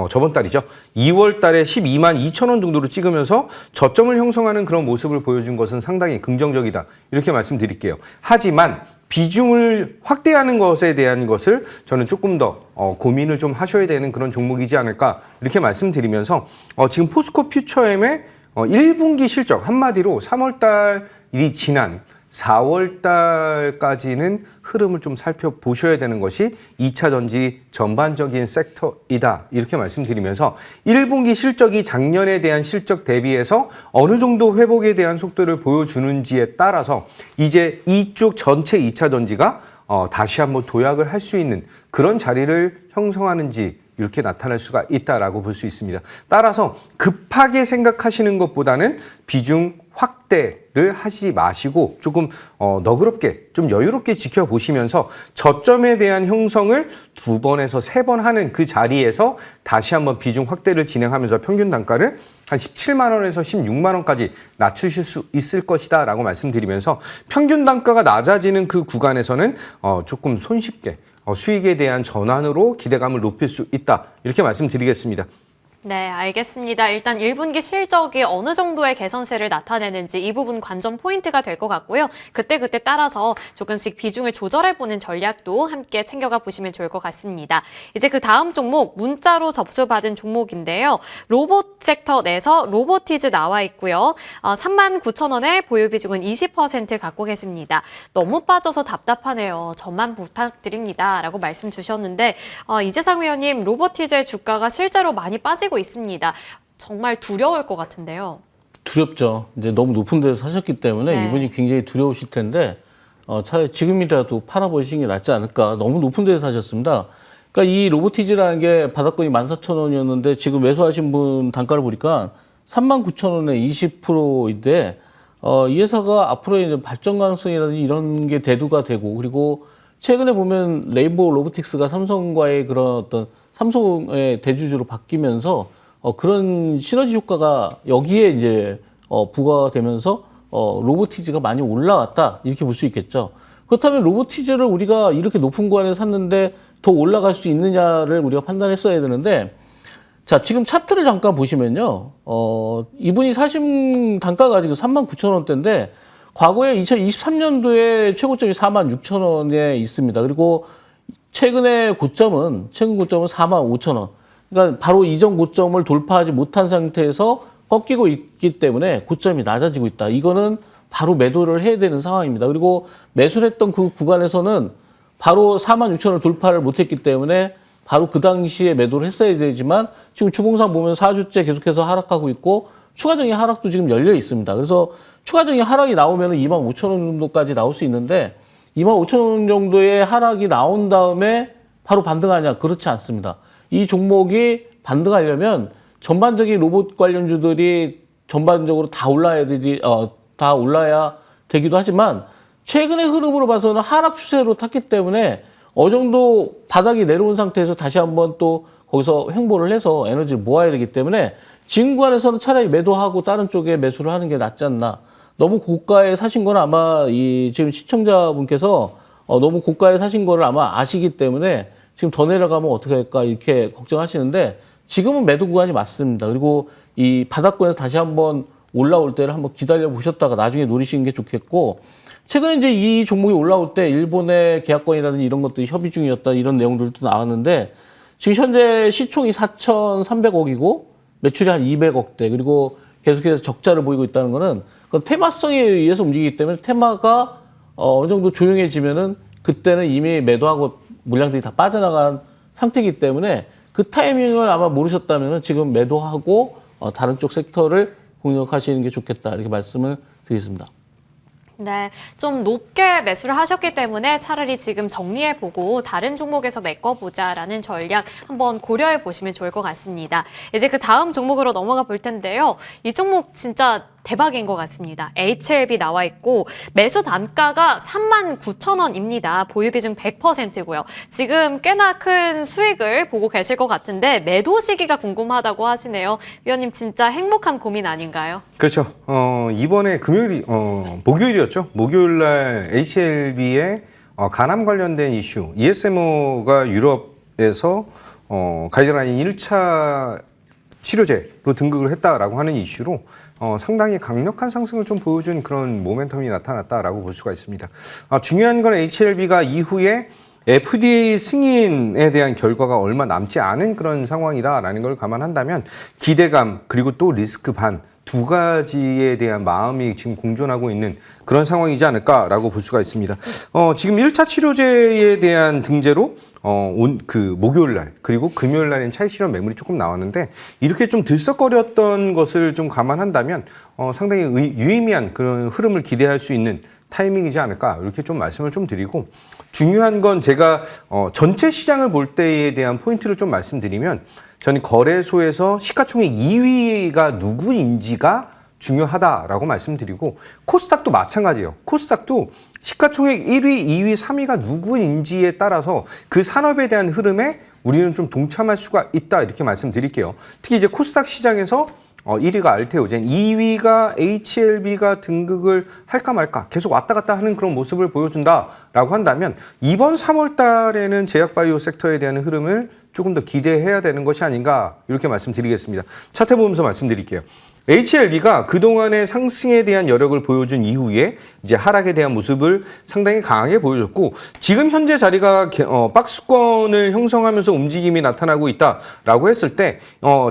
저번 달이죠. 2월 달에 12만 2천 원 정도로 찍으면서 저점을 형성하는 그런 모습을 보여준 것은 상당히 긍정적이다 이렇게 말씀드릴게요. 하지만 비중을 확대하는 것에 대한 것을 저는 조금 더 고민을 좀 하셔야 되는 그런 종목이지 않을까 이렇게 말씀드리면서 지금 포스코 퓨처엠의 1분기 실적 한마디로 3월 달이 지난 4월 달까지는 흐름을 좀 살펴보셔야 되는 것이 2차 전지 전반적인 섹터이다 이렇게 말씀드리면서 1분기 실적이 작년에 대한 실적 대비해서 어느 정도 회복에 대한 속도를 보여주는지에 따라서 이제 이쪽 전체 2차 전지가 다시 한번 도약을 할 수 있는 그런 자리를 형성하는지 이렇게 나타날 수가 있다라고 볼 수 있습니다. 따라서 급하게 생각하시는 것보다는 비중 확대를 하지 마시고 조금 너그럽게 좀 여유롭게 지켜보시면서 저점에 대한 형성을 2번에서 3번 하는 그 자리에서 다시 한번 비중 확대를 진행하면서 평균 단가를 한 17만 원에서 16만 원까지 낮추실 수 있을 것이다 라고 말씀드리면서 평균 단가가 낮아지는 그 구간에서는 조금 손쉽게 수익에 대한 전환으로 기대감을 높일 수 있다 이렇게 말씀드리겠습니다. 네, 알겠습니다. 일단 1분기 실적이 어느 정도의 개선세를 나타내는지 이 부분 관전 포인트가 될 것 같고요. 그때그때 따라서 조금씩 비중을 조절해보는 전략도 함께 챙겨가 보시면 좋을 것 같습니다. 이제 그 다음 종목, 문자로 접수받은 종목인데요. 로봇 섹터 내에서 로보티즈 나와 있고요. 39,000원에 보유 비중은 20% 갖고 계십니다. 너무 빠져서 답답하네요. 전만 부탁드립니다. 라고 말씀 주셨는데 이재상 의원님, 로보티즈의 주가가 실제로 많이 빠지고 있습니다. 정말 두려울 것 같은데요. 두렵죠. 이제 너무 높은 데서 사셨기 때문에 네. 이분이 굉장히 두려우실 텐데 차라리 지금이라도 팔아보시는 게 낫지 않을까. 너무 높은 데서 사셨습니다. 그러니까 이 로보티즈라는 게 바닥권이 14,000원이었는데 지금 매수하신 분 단가를 보니까 39,000원에 20%인데 이 회사가 앞으로 이제 발전 가능성이라든지 이런 게 대두가 되고 그리고 최근에 보면 레인보우 로보틱스가 삼성과의 그런 어떤 삼성의 대주주로 바뀌면서 그런 시너지 효과가 여기에 이제 부과가 되면서 로보티즈가 많이 올라왔다 이렇게 볼 수 있겠죠. 그렇다면 로보티즈를 우리가 이렇게 높은 구간에 샀는데 더 올라갈 수 있느냐를 우리가 판단했어야 되는데, 자, 지금 차트를 잠깐 보시면요. 이분이 사신 단가가 지금 39,000원대인데 과거에 2023년도에 최고점이 46,000원에 있습니다. 그리고 최근 고점은 45,000원. 그러니까 바로 이전 고점을 돌파하지 못한 상태에서 꺾이고 있기 때문에 고점이 낮아지고 있다. 이거는 바로 매도를 해야 되는 상황입니다. 그리고 매수를 했던 그 구간에서는 바로 46,000원을 돌파를 못했기 때문에 바로 그 당시에 매도를 했어야 되지만 지금 주봉상 보면 4주째 계속해서 하락하고 있고 추가적인 하락도 지금 열려 있습니다. 그래서 추가적인 하락이 나오면 25,000원 정도까지 나올 수 있는데 25,000원 정도의 하락이 나온 다음에 바로 반등하냐? 그렇지 않습니다. 이 종목이 반등하려면 전반적인 로봇 관련주들이 전반적으로 다 올라야 되기도 하지만 최근의 흐름으로 봐서는 하락 추세로 탔기 때문에 어느 정도 바닥이 내려온 상태에서 다시 한번 또 거기서 횡보를 해서 에너지를 모아야 되기 때문에 지금 구간에서는 차라리 매도하고 다른 쪽에 매수를 하는 게 낫지 않나. 너무 고가에 사신 건 아마 지금 시청자분께서 너무 고가에 사신 거를 아마 아시기 때문에 지금 더 내려가면 어떻게 할까 이렇게 걱정하시는데 지금은 매도 구간이 맞습니다. 그리고 이 바닥권에서 다시 한번 올라올 때를 한번 기다려 보셨다가 나중에 노리시는 게 좋겠고, 최근에 이제 이 종목이 올라올 때 일본의 계약권이라든지 이런 것들이 협의 중이었다 이런 내용들도 나왔는데 지금 현재 시총이 4,300억이고 매출이 한 200억대 그리고 계속해서 적자를 보이고 있다는 거는 그건 테마성에 의해서 움직이기 때문에 테마가 어느 정도 조용해지면은 그때는 이미 매도하고 물량들이 다 빠져나간 상태이기 때문에 그 타이밍을 아마 모르셨다면은 지금 매도하고 다른 쪽 섹터를 공략하시는 게 좋겠다 이렇게 말씀을 드리겠습니다. 네, 좀 높게 매수를 하셨기 때문에 차라리 지금 정리해보고 다른 종목에서 메꿔보자라는 전략 한번 고려해보시면 좋을 것 같습니다. 이제 그 다음 종목으로 넘어가 볼 텐데요. 이 종목 진짜 대박인 것 같습니다. HLB 나와 있고 매수 단가가 39,000원입니다. 보유 비중 100%고요. 지금 꽤나 큰 수익을 보고 계실 것 같은데 매도 시기가 궁금하다고 하시네요. 위원님 진짜 행복한 고민 아닌가요? 그렇죠. 이번에 목요일이었죠. 목요일 날 HLB의 간암 관련된 이슈, ESMO가 유럽에서 가이드라인 1차 치료제로 등극을 했다라고 하는 이슈로 상당히 강력한 상승을 좀 보여준 그런 모멘텀이 나타났다라고 볼 수가 있습니다. 중요한 건 HLB가 이후에 FDA 승인에 대한 결과가 얼마 남지 않은 그런 상황이다라는 걸 감안한다면 기대감 그리고 또 리스크 반 두 가지에 대한 마음이 지금 공존하고 있는 그런 상황이지 않을까라고 볼 수가 있습니다. 지금 1차 치료제에 대한 등재로 목요일 날 그리고 금요일 날엔 차익 실현 매물이 조금 나왔는데 이렇게 좀 들썩거렸던 것을 좀 감안한다면 상당히 유의미한 그런 흐름을 기대할 수 있는 타이밍이지 않을까 이렇게 좀 말씀을 좀 드리고, 중요한 건 제가 전체 시장을 볼 때에 대한 포인트를 좀 말씀드리면 저는 거래소에서 시가총액 2위가 누구인지가 중요하다라고 말씀드리고, 코스닥도 마찬가지예요. 코스닥도 시가총액 1위, 2위, 3위가 누구인지에 따라서 그 산업에 대한 흐름에 우리는 좀 동참할 수가 있다 이렇게 말씀드릴게요. 특히 이제 코스닥 시장에서 1위가 알테오젠, 2위가 HLB가 등극을 할까 말까 계속 왔다 갔다 하는 그런 모습을 보여준다라고 한다면 이번 3월 달에는 제약바이오 섹터에 대한 흐름을 조금 더 기대해야 되는 것이 아닌가 이렇게 말씀드리겠습니다. 차트 보면서 말씀드릴게요. HLB가 그동안의 상승에 대한 여력을 보여준 이후에 이제 하락에 대한 모습을 상당히 강하게 보여줬고, 지금 현재 자리가 박스권을 형성하면서 움직임이 나타나고 있다라고 했을 때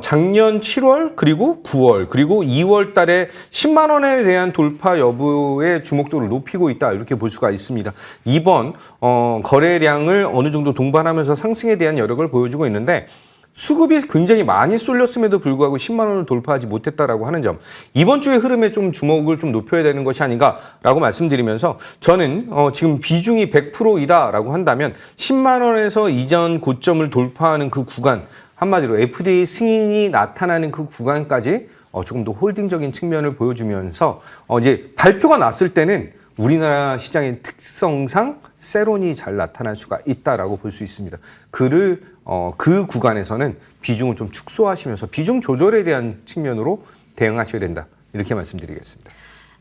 작년 7월 그리고 9월 그리고 2월 달에 10만 원에 대한 돌파 여부의 주목도를 높이고 있다 이렇게 볼 수가 있습니다. 이번 거래량을 어느 정도 동반하면서 상승에 대한 여력을 보여주고 있는데, 수급이 굉장히 많이 쏠렸음에도 불구하고 10만 원을 돌파하지 못했다라고 하는 점, 이번 주의 흐름에 좀 주목을 좀 높여야 되는 것이 아닌가라고 말씀드리면서, 저는 지금 비중이 100%이다라고 한다면 10만 원에서 이전 고점을 돌파하는 그 구간, 한마디로 FDA 승인이 나타나는 그 구간까지 조금 더 홀딩적인 측면을 보여주면서 이제 발표가 났을 때는 우리나라 시장의 특성상 세론이 잘 나타날 수가 있다라고 볼 수 있습니다. 그를 그 구간에서는 비중을 좀 축소하시면서 비중 조절에 대한 측면으로 대응하셔야 된다. 이렇게 말씀드리겠습니다.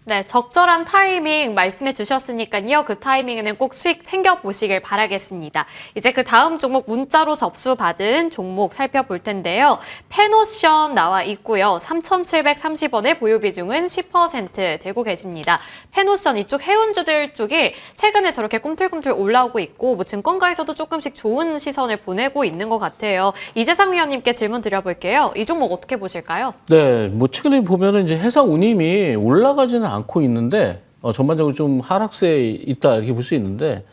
네, 적절한 타이밍 말씀해 주셨으니까요. 그 타이밍에는 꼭 수익 챙겨보시길 바라겠습니다. 이제 그 다음 종목 문자로 접수받은 종목 살펴볼 텐데요. 페노션 나와 있고요. 3,730원의 보유 비중은 10% 되고 계십니다. 페노션 이쪽 해운주들 쪽이 최근에 저렇게 꿈틀꿈틀 올라오고 있고 뭐 증권가에서도 조금씩 좋은 시선을 보내고 있는 것 같아요. 이재상 위원님께 질문 드려볼게요. 이 종목 어떻게 보실까요? 네, 뭐 최근에 보면은 이제 해상운임이 올라가지는 않고 있는데 전반적으로 좀 하락세에 있다 이렇게 볼 수 있는데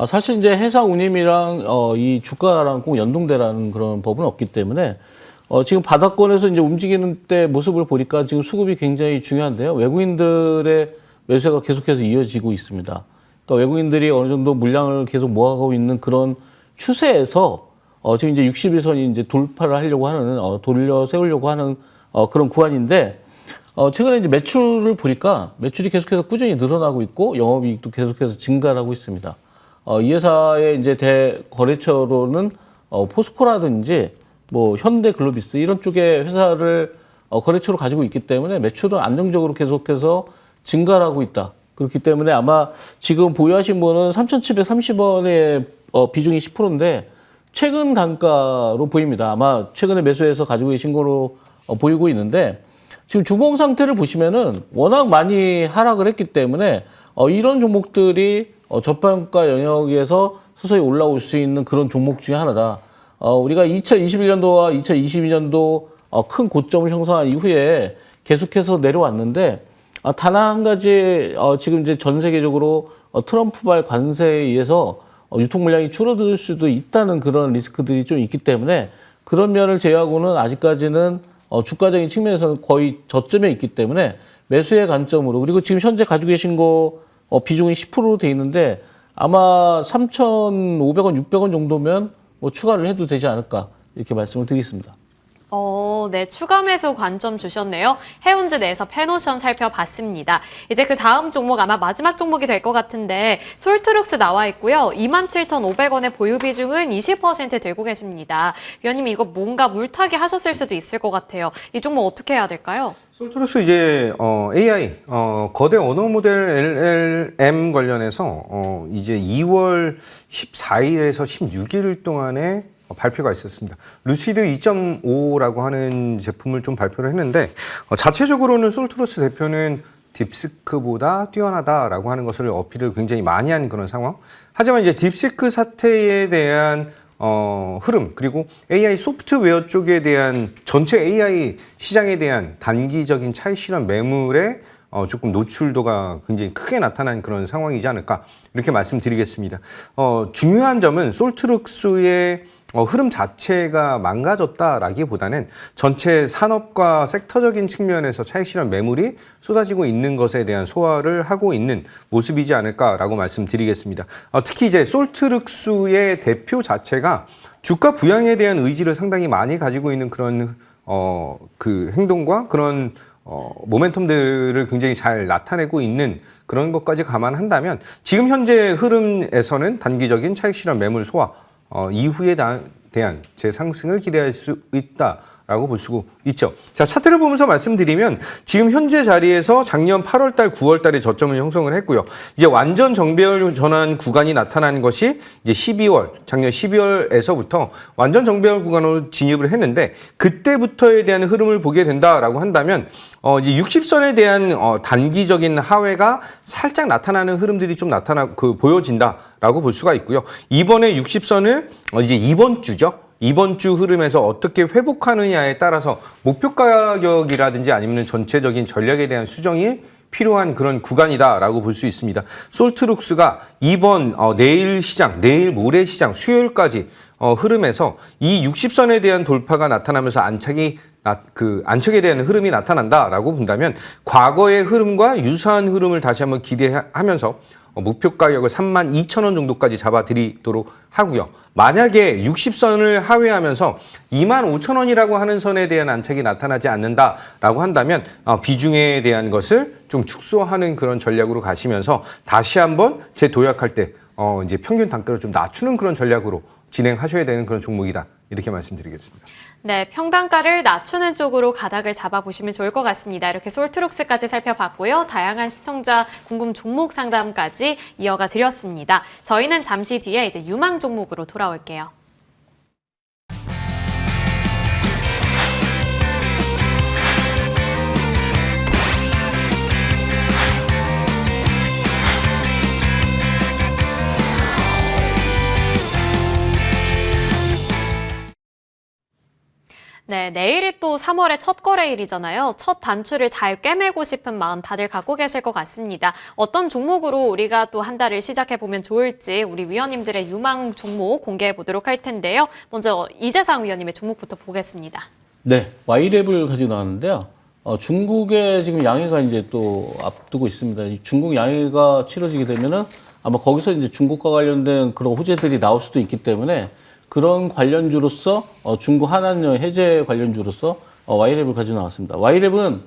사실 이제 해상운임이랑 이 주가랑 꼭 연동되라는 그런 법은 없기 때문에 지금 바닥권에서 이제 움직이는 때 모습을 보니까 지금 수급이 굉장히 중요한데요. 외국인들의 매수가 계속해서 이어지고 있습니다. 그러니까 외국인들이 어느 정도 물량을 계속 모아가고 있는 그런 추세에서 지금 이제 61선이 이제 돌파를 하려고 하는 돌려 세우려고 하는 그런 구간인데. 최근에 이제 매출을 보니까 매출이 계속해서 꾸준히 늘어나고 있고 영업이익도 계속해서 증가를 하고 있습니다. 이 회사의 이제 대거래처로는 포스코라든지 뭐 현대글로비스 이런 쪽의 회사를 거래처로 가지고 있기 때문에 매출은 안정적으로 계속해서 증가를 하고 있다. 그렇기 때문에 아마 지금 보유하신 분은 3,730원의 비중이 10%인데 최근 단가로 보입니다. 아마 최근에 매수해서 가지고 계신 거로 보이고 있는데 지금 주봉 상태를 보시면은 워낙 많이 하락을 했기 때문에 이런 종목들이 저평가 영역에서 서서히 올라올 수 있는 그런 종목 중에 하나다. 우리가 2021년도와 2022년도 큰 고점을 형성한 이후에 계속해서 내려왔는데 단 한 가지 지금 이제 전 세계적으로 트럼프발 관세에 의해서 유통 물량이 줄어들 수도 있다는 그런 리스크들이 좀 있기 때문에 그런 면을 제외하고는 아직까지는 주가적인 측면에서는 거의 저점에 있기 때문에 매수의 관점으로 그리고 지금 현재 가지고 계신 거 비중이 10%로 돼 있는데 아마 3,500원, 600원 정도면 뭐 추가를 해도 되지 않을까 이렇게 말씀을 드리겠습니다. 네, 추가 매수 관점 주셨네요. 해운주 내에서 페노션 살펴봤습니다. 이제 그 다음 종목 아마 마지막 종목이 될 것 같은데 솔트룩스 나와 있고요. 27,500원의 보유 비중은 20% 되고 계십니다. 위원님 이거 뭔가 물타기 하셨을 수도 있을 것 같아요. 이 종목 어떻게 해야 될까요? 솔트루스 이제 AI 거대 언어 모델 LLM 관련해서 이제 2월 14일에서 16일 동안에 발표가 있었습니다. 루시드 2.5라고 하는 제품을 좀 발표를 했는데 자체적으로는 솔트루스 대표는 딥시크보다 뛰어나다라고 하는 것을 어필을 굉장히 많이 한 그런 상황. 하지만 이제 딥시크 사태에 대한 흐름 그리고 AI 소프트웨어 쪽에 대한 전체 AI 시장에 대한 단기적인 차익 실현 매물에 조금 노출도가 굉장히 크게 나타난 그런 상황이지 않을까 이렇게 말씀드리겠습니다. 중요한 점은 솔트룩스의 흐름 자체가 망가졌다라기보다는 전체 산업과 섹터적인 측면에서 차익 실현 매물이 쏟아지고 있는 것에 대한 소화를 하고 있는 모습이지 않을까라고 말씀드리겠습니다. 특히 이제 솔트룩스의 대표 자체가 주가 부양에 대한 의지를 상당히 많이 가지고 있는 그런 그 행동과 그런 모멘텀들을 굉장히 잘 나타내고 있는 그런 것까지 감안한다면 지금 현재 흐름에서는 단기적인 차익 실현 매물 소화 이후에 대한 재상승을 기대할 수 있다라고 볼 수 있죠. 자, 차트를 보면서 말씀드리면 지금 현재 자리에서 작년 8월 달, 9월 달에 저점을 형성을 했고요. 이제 완전 정배열 전환 구간이 나타난 것이 이제 12월, 작년 12월에서부터 완전 정배열 구간으로 진입을 했는데 그때부터에 대한 흐름을 보게 된다라고 한다면 이제 60선에 대한 단기적인 하회가 살짝 나타나는 흐름들이 좀 보여진다라고 볼 수가 있고요. 이번에 60선을 이제 이번 주죠. 이번 주 흐름에서 어떻게 회복하느냐에 따라서 목표 가격이라든지 아니면 전체적인 전략에 대한 수정이 필요한 그런 구간이다라고 볼 수 있습니다. 솔트룩스가 이번 내일 시장, 내일 모레 시장, 수요일까지 흐름에서 이 60선에 대한 돌파가 나타나면서 안착에 대한 흐름이 나타난다라고 본다면 과거의 흐름과 유사한 흐름을 다시 한번 기대하면서 목표 가격을 32,000원 정도까지 잡아드리도록 하고요. 만약에 60선을 하회하면서 25,000원이라고 하는 선에 대한 안착이 나타나지 않는다라고 한다면 비중에 대한 것을 좀 축소하는 그런 전략으로 가시면서 다시 한번 재도약할 때 이제 평균 단가를 좀 낮추는 그런 전략으로 진행하셔야 되는 그런 종목이다. 이렇게 말씀드리겠습니다. 네, 평단가를 낮추는 쪽으로 가닥을 잡아보시면 좋을 것 같습니다. 이렇게 솔트록스까지 살펴봤고요. 다양한 시청자 궁금 종목 상담까지 이어가 드렸습니다. 저희는 잠시 뒤에 이제 유망 종목으로 돌아올게요. 네, 내일이 또 3월의 첫 거래일이잖아요. 첫 단추를 잘 꿰매고 싶은 마음 다들 갖고 계실 것 같습니다. 어떤 종목으로 우리가 또 한 달을 시작해보면 좋을지 우리 위원님들의 유망 종목 공개해 보도록 할 텐데요. 먼저 이재상 위원님의 종목부터 보겠습니다. 네, Y랩을 가지고 나왔는데요. 중국의 지금 양해가 이제 또 앞두고 있습니다. 이 중국 양해가 치러지게 되면은 아마 거기서 이제 중국과 관련된 그런 호재들이 나올 수도 있기 때문에 그런 관련주로서 중국 한한령 해제 관련주로서 Y랩을 가지고 나왔습니다. Y랩은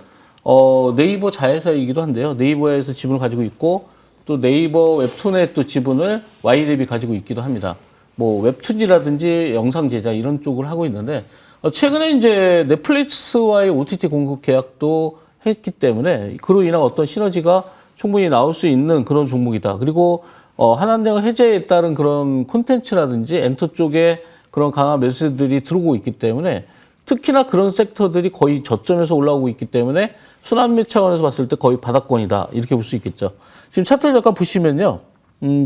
네이버 자회사이기도 한데요. 네이버에서 지분을 가지고 있고 또 네이버 웹툰의 또 지분을 Y랩이 가지고 있기도 합니다. 뭐 웹툰이라든지 영상 제작 이런 쪽을 하고 있는데 최근에 이제 넷플릭스와의 OTT 공급 계약도 했기 때문에 그로 인한 어떤 시너지가 충분히 나올 수 있는 그런 종목이다. 그리고 한한령 해제에 따른 그런 콘텐츠라든지 엔터 쪽에 그런 강한 매수세들이 들어오고 있기 때문에 특히나 그런 섹터들이 거의 저점에서 올라오고 있기 때문에 순환매 차원에서 봤을 때 거의 바닥권이다. 이렇게 볼 수 있겠죠. 지금 차트를 잠깐 보시면요.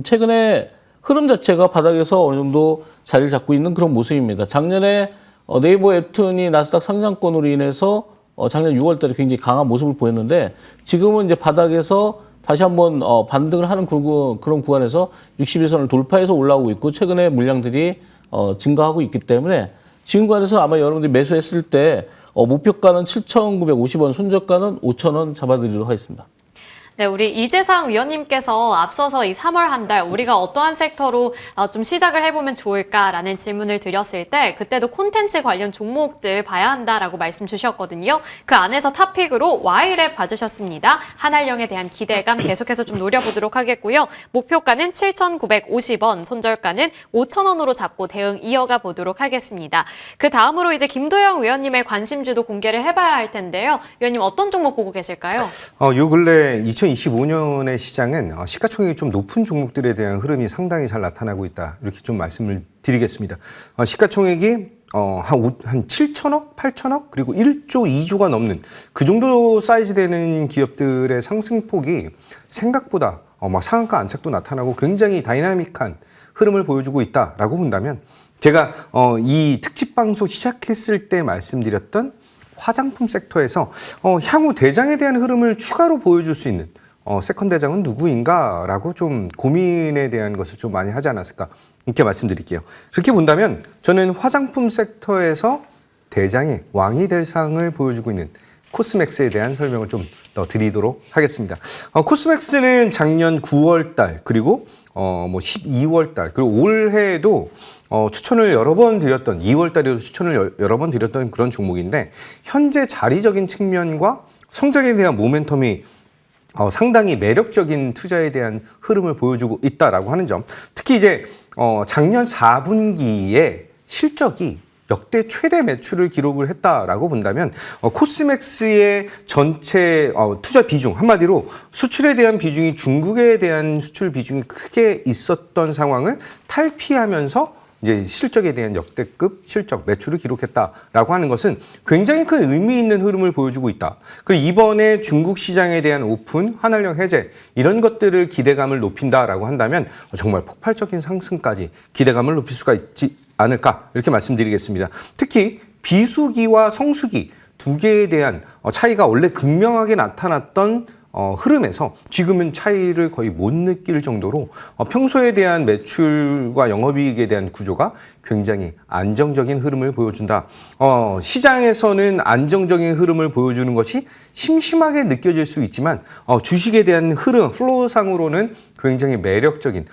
최근에 흐름 자체가 바닥에서 어느 정도 자리를 잡고 있는 그런 모습입니다. 작년에 네이버 웹툰이 나스닥 상장권으로 인해서 작년 6월 달에 굉장히 강한 모습을 보였는데 지금은 이제 바닥에서 다시 한번 반등을 하는 그런 구간에서 60일선을 돌파해서 올라오고 있고 최근에 물량들이 증가하고 있기 때문에 지금 구간에서 아마 여러분들이 매수했을 때 목표가는 7,950원, 손절가는 5,000원 잡아드리도록 하겠습니다. 네, 우리 이재상 위원님께서 앞서서 이 3월 한 달 우리가 어떠한 섹터로 좀 시작을 해보면 좋을까라는 질문을 드렸을 때 그때도 콘텐츠 관련 종목들 봐야 한다라고 말씀 주셨거든요. 그 안에서 탑픽으로 Y랩 봐주셨습니다. 한한령에 대한 기대감 계속해서 좀 노려보도록 하겠고요. 목표가는 7,950원, 손절가는 5,000원으로 잡고 대응 이어가 보도록 하겠습니다. 그 다음으로 이제 김도영 위원님의 관심주도 공개를 해봐야 할 텐데요. 위원님 어떤 종목 보고 계실까요? 요 근래 2025년의 시장은 시가총액이 좀 높은 종목들에 대한 흐름이 상당히 잘 나타나고 있다. 이렇게 좀 말씀을 드리겠습니다. 시가총액이 한 7천억, 8천억, 그리고 1조, 2조가 넘는 그 정도 사이즈 되는 기업들의 상승폭이 생각보다 상한가 안착도 나타나고 굉장히 다이나믹한 흐름을 보여주고 있다라고 본다면 제가 이 특집 방송 시작했을 때 말씀드렸던 화장품 섹터에서 향후 대장에 대한 흐름을 추가로 보여줄 수 있는 세컨 대장은 누구인가라고 좀 고민에 대한 것을 좀 많이 하지 않았을까 이렇게 말씀드릴게요. 그렇게 본다면 저는 화장품 섹터에서 대장의 왕이 될 상을 보여주고 있는 코스맥스에 대한 설명을 좀 더 드리도록 하겠습니다. 코스맥스는 작년 9월 달 그리고 12월 달 그리고 올해에도 추천을 여러 번 드렸던 2월 달에도 추천을 여러 번 드렸던 그런 종목인데 현재 자리적인 측면과 성장에 대한 모멘텀이 상당히 매력적인 투자에 대한 흐름을 보여주고 있다라고 하는 점. 특히 이제 작년 4분기에 실적이 역대 최대 매출을 기록을 했다라고 본다면 코스맥스의 전체 투자 비중 한마디로 수출에 대한 비중이 중국에 대한 수출 비중이 크게 있었던 상황을 탈피하면서 이제 실적에 대한 역대급 실적 매출을 기록했다라고 하는 것은 굉장히 큰 의미 있는 흐름을 보여주고 있다. 그리고 이번에 중국 시장에 대한 오픈, 한한령 해제 이런 것들을 기대감을 높인다라고 한다면 정말 폭발적인 상승까지 기대감을 높일 수가 있지 않을까 이렇게 말씀드리겠습니다. 특히 비수기와 성수기 두 개에 대한 차이가 원래 극명하게 나타났던 흐름에서 지금은 차이를 거의 못 느낄 정도로 평소에 대한 매출과 영업이익에 대한 구조가 굉장히 안정적인 흐름을 보여준다. 시장에서는 안정적인 흐름을 보여주는 것이 심심하게 느껴질 수 있지만 주식에 대한 흐름, 플로우상으로는 굉장히 매력적인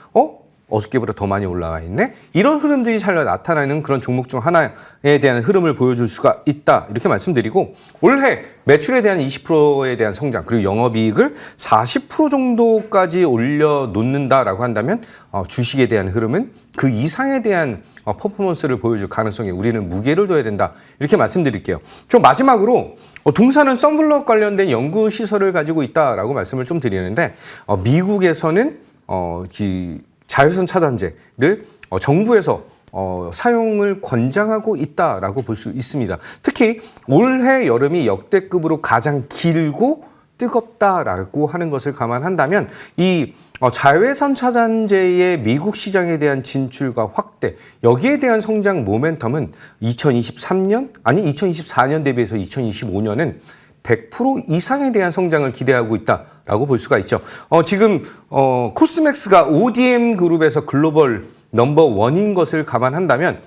어저께보다 더 많이 올라와 있네? 이런 흐름들이 잘 나타나는 그런 종목 중 하나에 대한 흐름을 보여줄 수가 있다. 이렇게 말씀드리고 올해 매출에 대한 20%에 대한 성장 그리고 영업이익을 40% 정도까지 올려놓는다라고 한다면 주식에 대한 흐름은 그 이상에 대한 퍼포먼스를 보여줄 가능성에 우리는 무게를 둬야 된다. 이렇게 말씀드릴게요. 좀 마지막으로 동사는 썬블럭 관련된 연구 시설을 가지고 있다라고 말씀을 좀 드리는데 미국에서는 자외선 차단제를 정부에서 사용을 권장하고 있다라고 볼 수 있습니다. 특히 올해 여름이 역대급으로 가장 길고 뜨겁다라고 하는 것을 감안한다면 이 자외선 차단제의 미국 시장에 대한 진출과 확대, 여기에 대한 성장 모멘텀은 2024년 대비해서 2025년은 100% 이상에 대한 성장을 기대하고 있다라고 볼 수가 있죠. 지금 코스맥스가 ODM 그룹에서 글로벌 넘버1인 것을 감안한다면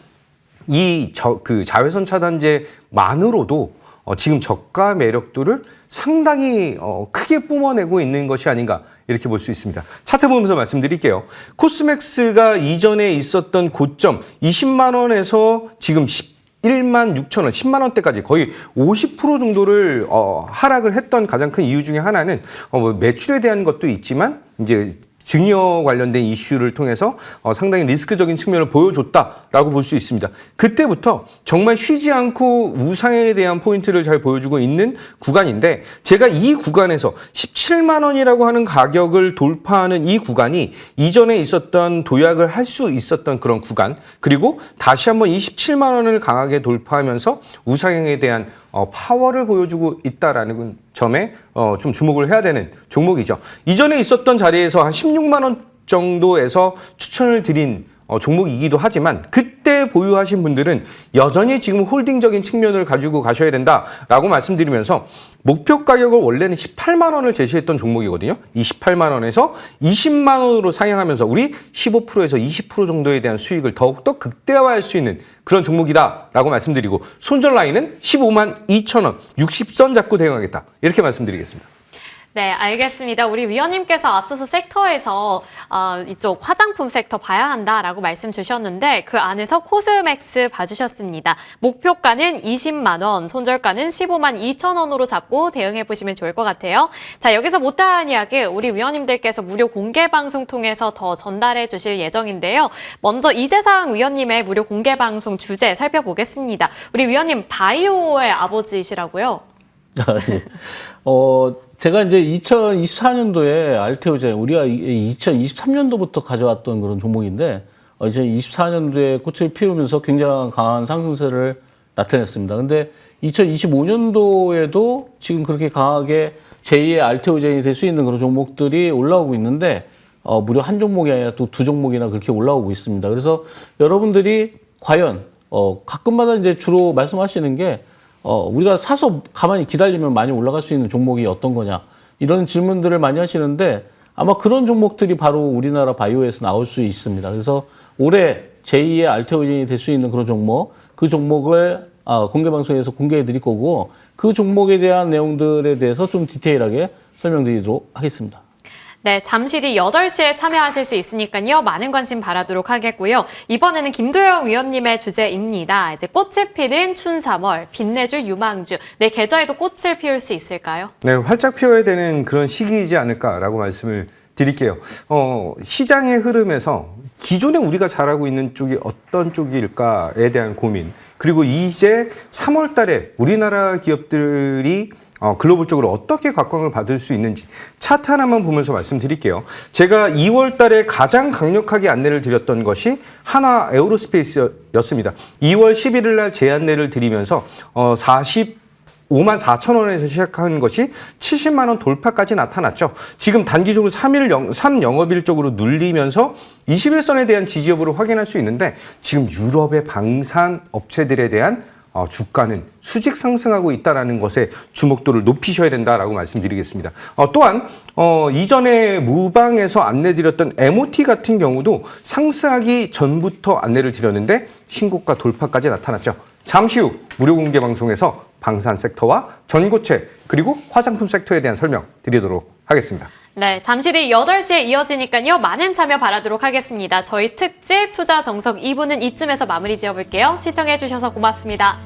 그 자외선 차단제만으로도 지금 저가 매력도를 상당히 크게 뿜어내고 있는 것이 아닌가 이렇게 볼 수 있습니다. 차트 보면서 말씀드릴게요. 코스맥스가 이전에 있었던 고점 20만 원에서 지금 11만 6천 원, 10만 원대까지 거의 50% 정도를 하락을 했던 가장 큰 이유 중에 하나는 매출에 대한 것도 있지만 이제 증여 관련된 이슈를 통해서 상당히 리스크적인 측면을 보여줬다라고 볼 수 있습니다. 그때부터 정말 쉬지 않고 우상에 대한 포인트를 잘 보여주고 있는 구간인데 제가 이 구간에서 17만 원이라고 하는 가격을 돌파하는 이 구간이 이전에 있었던 도약을 할 수 있었던 그런 구간, 그리고 다시 한번 27만 원을 강하게 돌파하면서 우상향에 대한 파워를 보여주고 있다라는 점에 좀 주목을 해야 되는 종목이죠. 이전에 있었던 자리에서 한 16만 원 정도에서 추천을 드린 종목이기도 하지만 그때 보유하신 분들은 여전히 지금 홀딩적인 측면을 가지고 가셔야 된다라고 말씀드리면서 목표 가격을 원래는 18만 원을 제시했던 종목이거든요. 이 18만 원에서 20만 원으로 상향하면서 우리 15%에서 20% 정도에 대한 수익을 더욱더 극대화할 수 있는 그런 종목이다라고 말씀드리고 손절 라인은 15만 2천 원, 60선 잡고 대응하겠다. 이렇게 말씀드리겠습니다. 네, 알겠습니다. 우리 위원님께서 앞서서 섹터에서 이쪽 화장품 섹터 봐야 한다라고 말씀 주셨는데 그 안에서 코스맥스 봐주셨습니다. 목표가는 20만 원, 손절가는 15만 2천 원으로 잡고 대응해 보시면 좋을 것 같아요. 자, 여기서 못다한 이야기 우리 위원님들께서 무료 공개 방송 통해서 더 전달해 주실 예정인데요. 먼저 이재상 위원님의 무료 공개 방송 주제 살펴보겠습니다. 우리 위원님 바이오의 아버지이시라고요? 네. 제가 이제 2024년도에 알테오젠, 우리가 2023년도부터 가져왔던 그런 종목인데, 이제 24년도에 꽃을 피우면서 굉장히 강한 상승세를 나타냈습니다. 근데 2025년도에도 지금 그렇게 강하게 제2의 알테오젠이 될 수 있는 그런 종목들이 올라오고 있는데, 무려 한 종목이 아니라 또 두 종목이나 그렇게 올라오고 있습니다. 그래서 여러분들이 과연, 가끔마다 이제 주로 말씀하시는 게, 우리가 사서 가만히 기다리면 많이 올라갈 수 있는 종목이 어떤 거냐 이런 질문들을 많이 하시는데 아마 그런 종목들이 바로 우리나라 바이오에서 나올 수 있습니다. 그래서 올해 제2의 알테오젠이 될 수 있는 그런 종목, 그 종목을 공개방송에서 공개해 드릴 거고 그 종목에 대한 내용들에 대해서 좀 디테일하게 설명드리도록 하겠습니다. 네, 잠시 뒤 8시에 참여하실 수 있으니까요. 많은 관심 바라도록 하겠고요. 이번에는 김도영 위원님의 주제입니다. 이제 꽃이 피는 춘3월, 빛내줄 유망주. 내 계절에도 꽃을 피울 수 있을까요? 네, 활짝 피워야 되는 그런 시기이지 않을까라고 말씀을 드릴게요. 시장의 흐름에서 기존에 우리가 잘하고 있는 쪽이 어떤 쪽일까에 대한 고민, 그리고 이제 3월 달에 우리나라 기업들이 글로벌적으로 어떻게 각광을 받을 수 있는지 차트 하나만 보면서 말씀드릴게요. 제가 2월 달에 가장 강력하게 안내를 드렸던 것이 하나 에어로스페이스였습니다. 2월 11일 날 제 안내를 드리면서 45만 4천 원에서 시작한 것이 70만 원 돌파까지 나타났죠. 지금 단기적으로 3영업일 쪽으로 눌리면서 21선에 대한 지지 여부를 확인할 수 있는데 지금 유럽의 방산 업체들에 대한 주가는 수직 상승하고 있다는 것에 주목도를 높이셔야 된다라고 말씀드리겠습니다. 또한 이전에 무방에서 안내드렸던 MOT 같은 경우도 상승하기 전부터 안내를 드렸는데 신고가 돌파까지 나타났죠. 잠시 후 무료 공개 방송에서 방산 섹터와 전고체 그리고 화장품 섹터에 대한 설명 드리도록 하겠습니다. 네, 잠시 뒤 8시에 이어지니까요. 많은 참여 바라도록 하겠습니다. 저희 특집 투자 정석 2부는 이쯤에서 마무리 지어볼게요. 시청해주셔서 고맙습니다.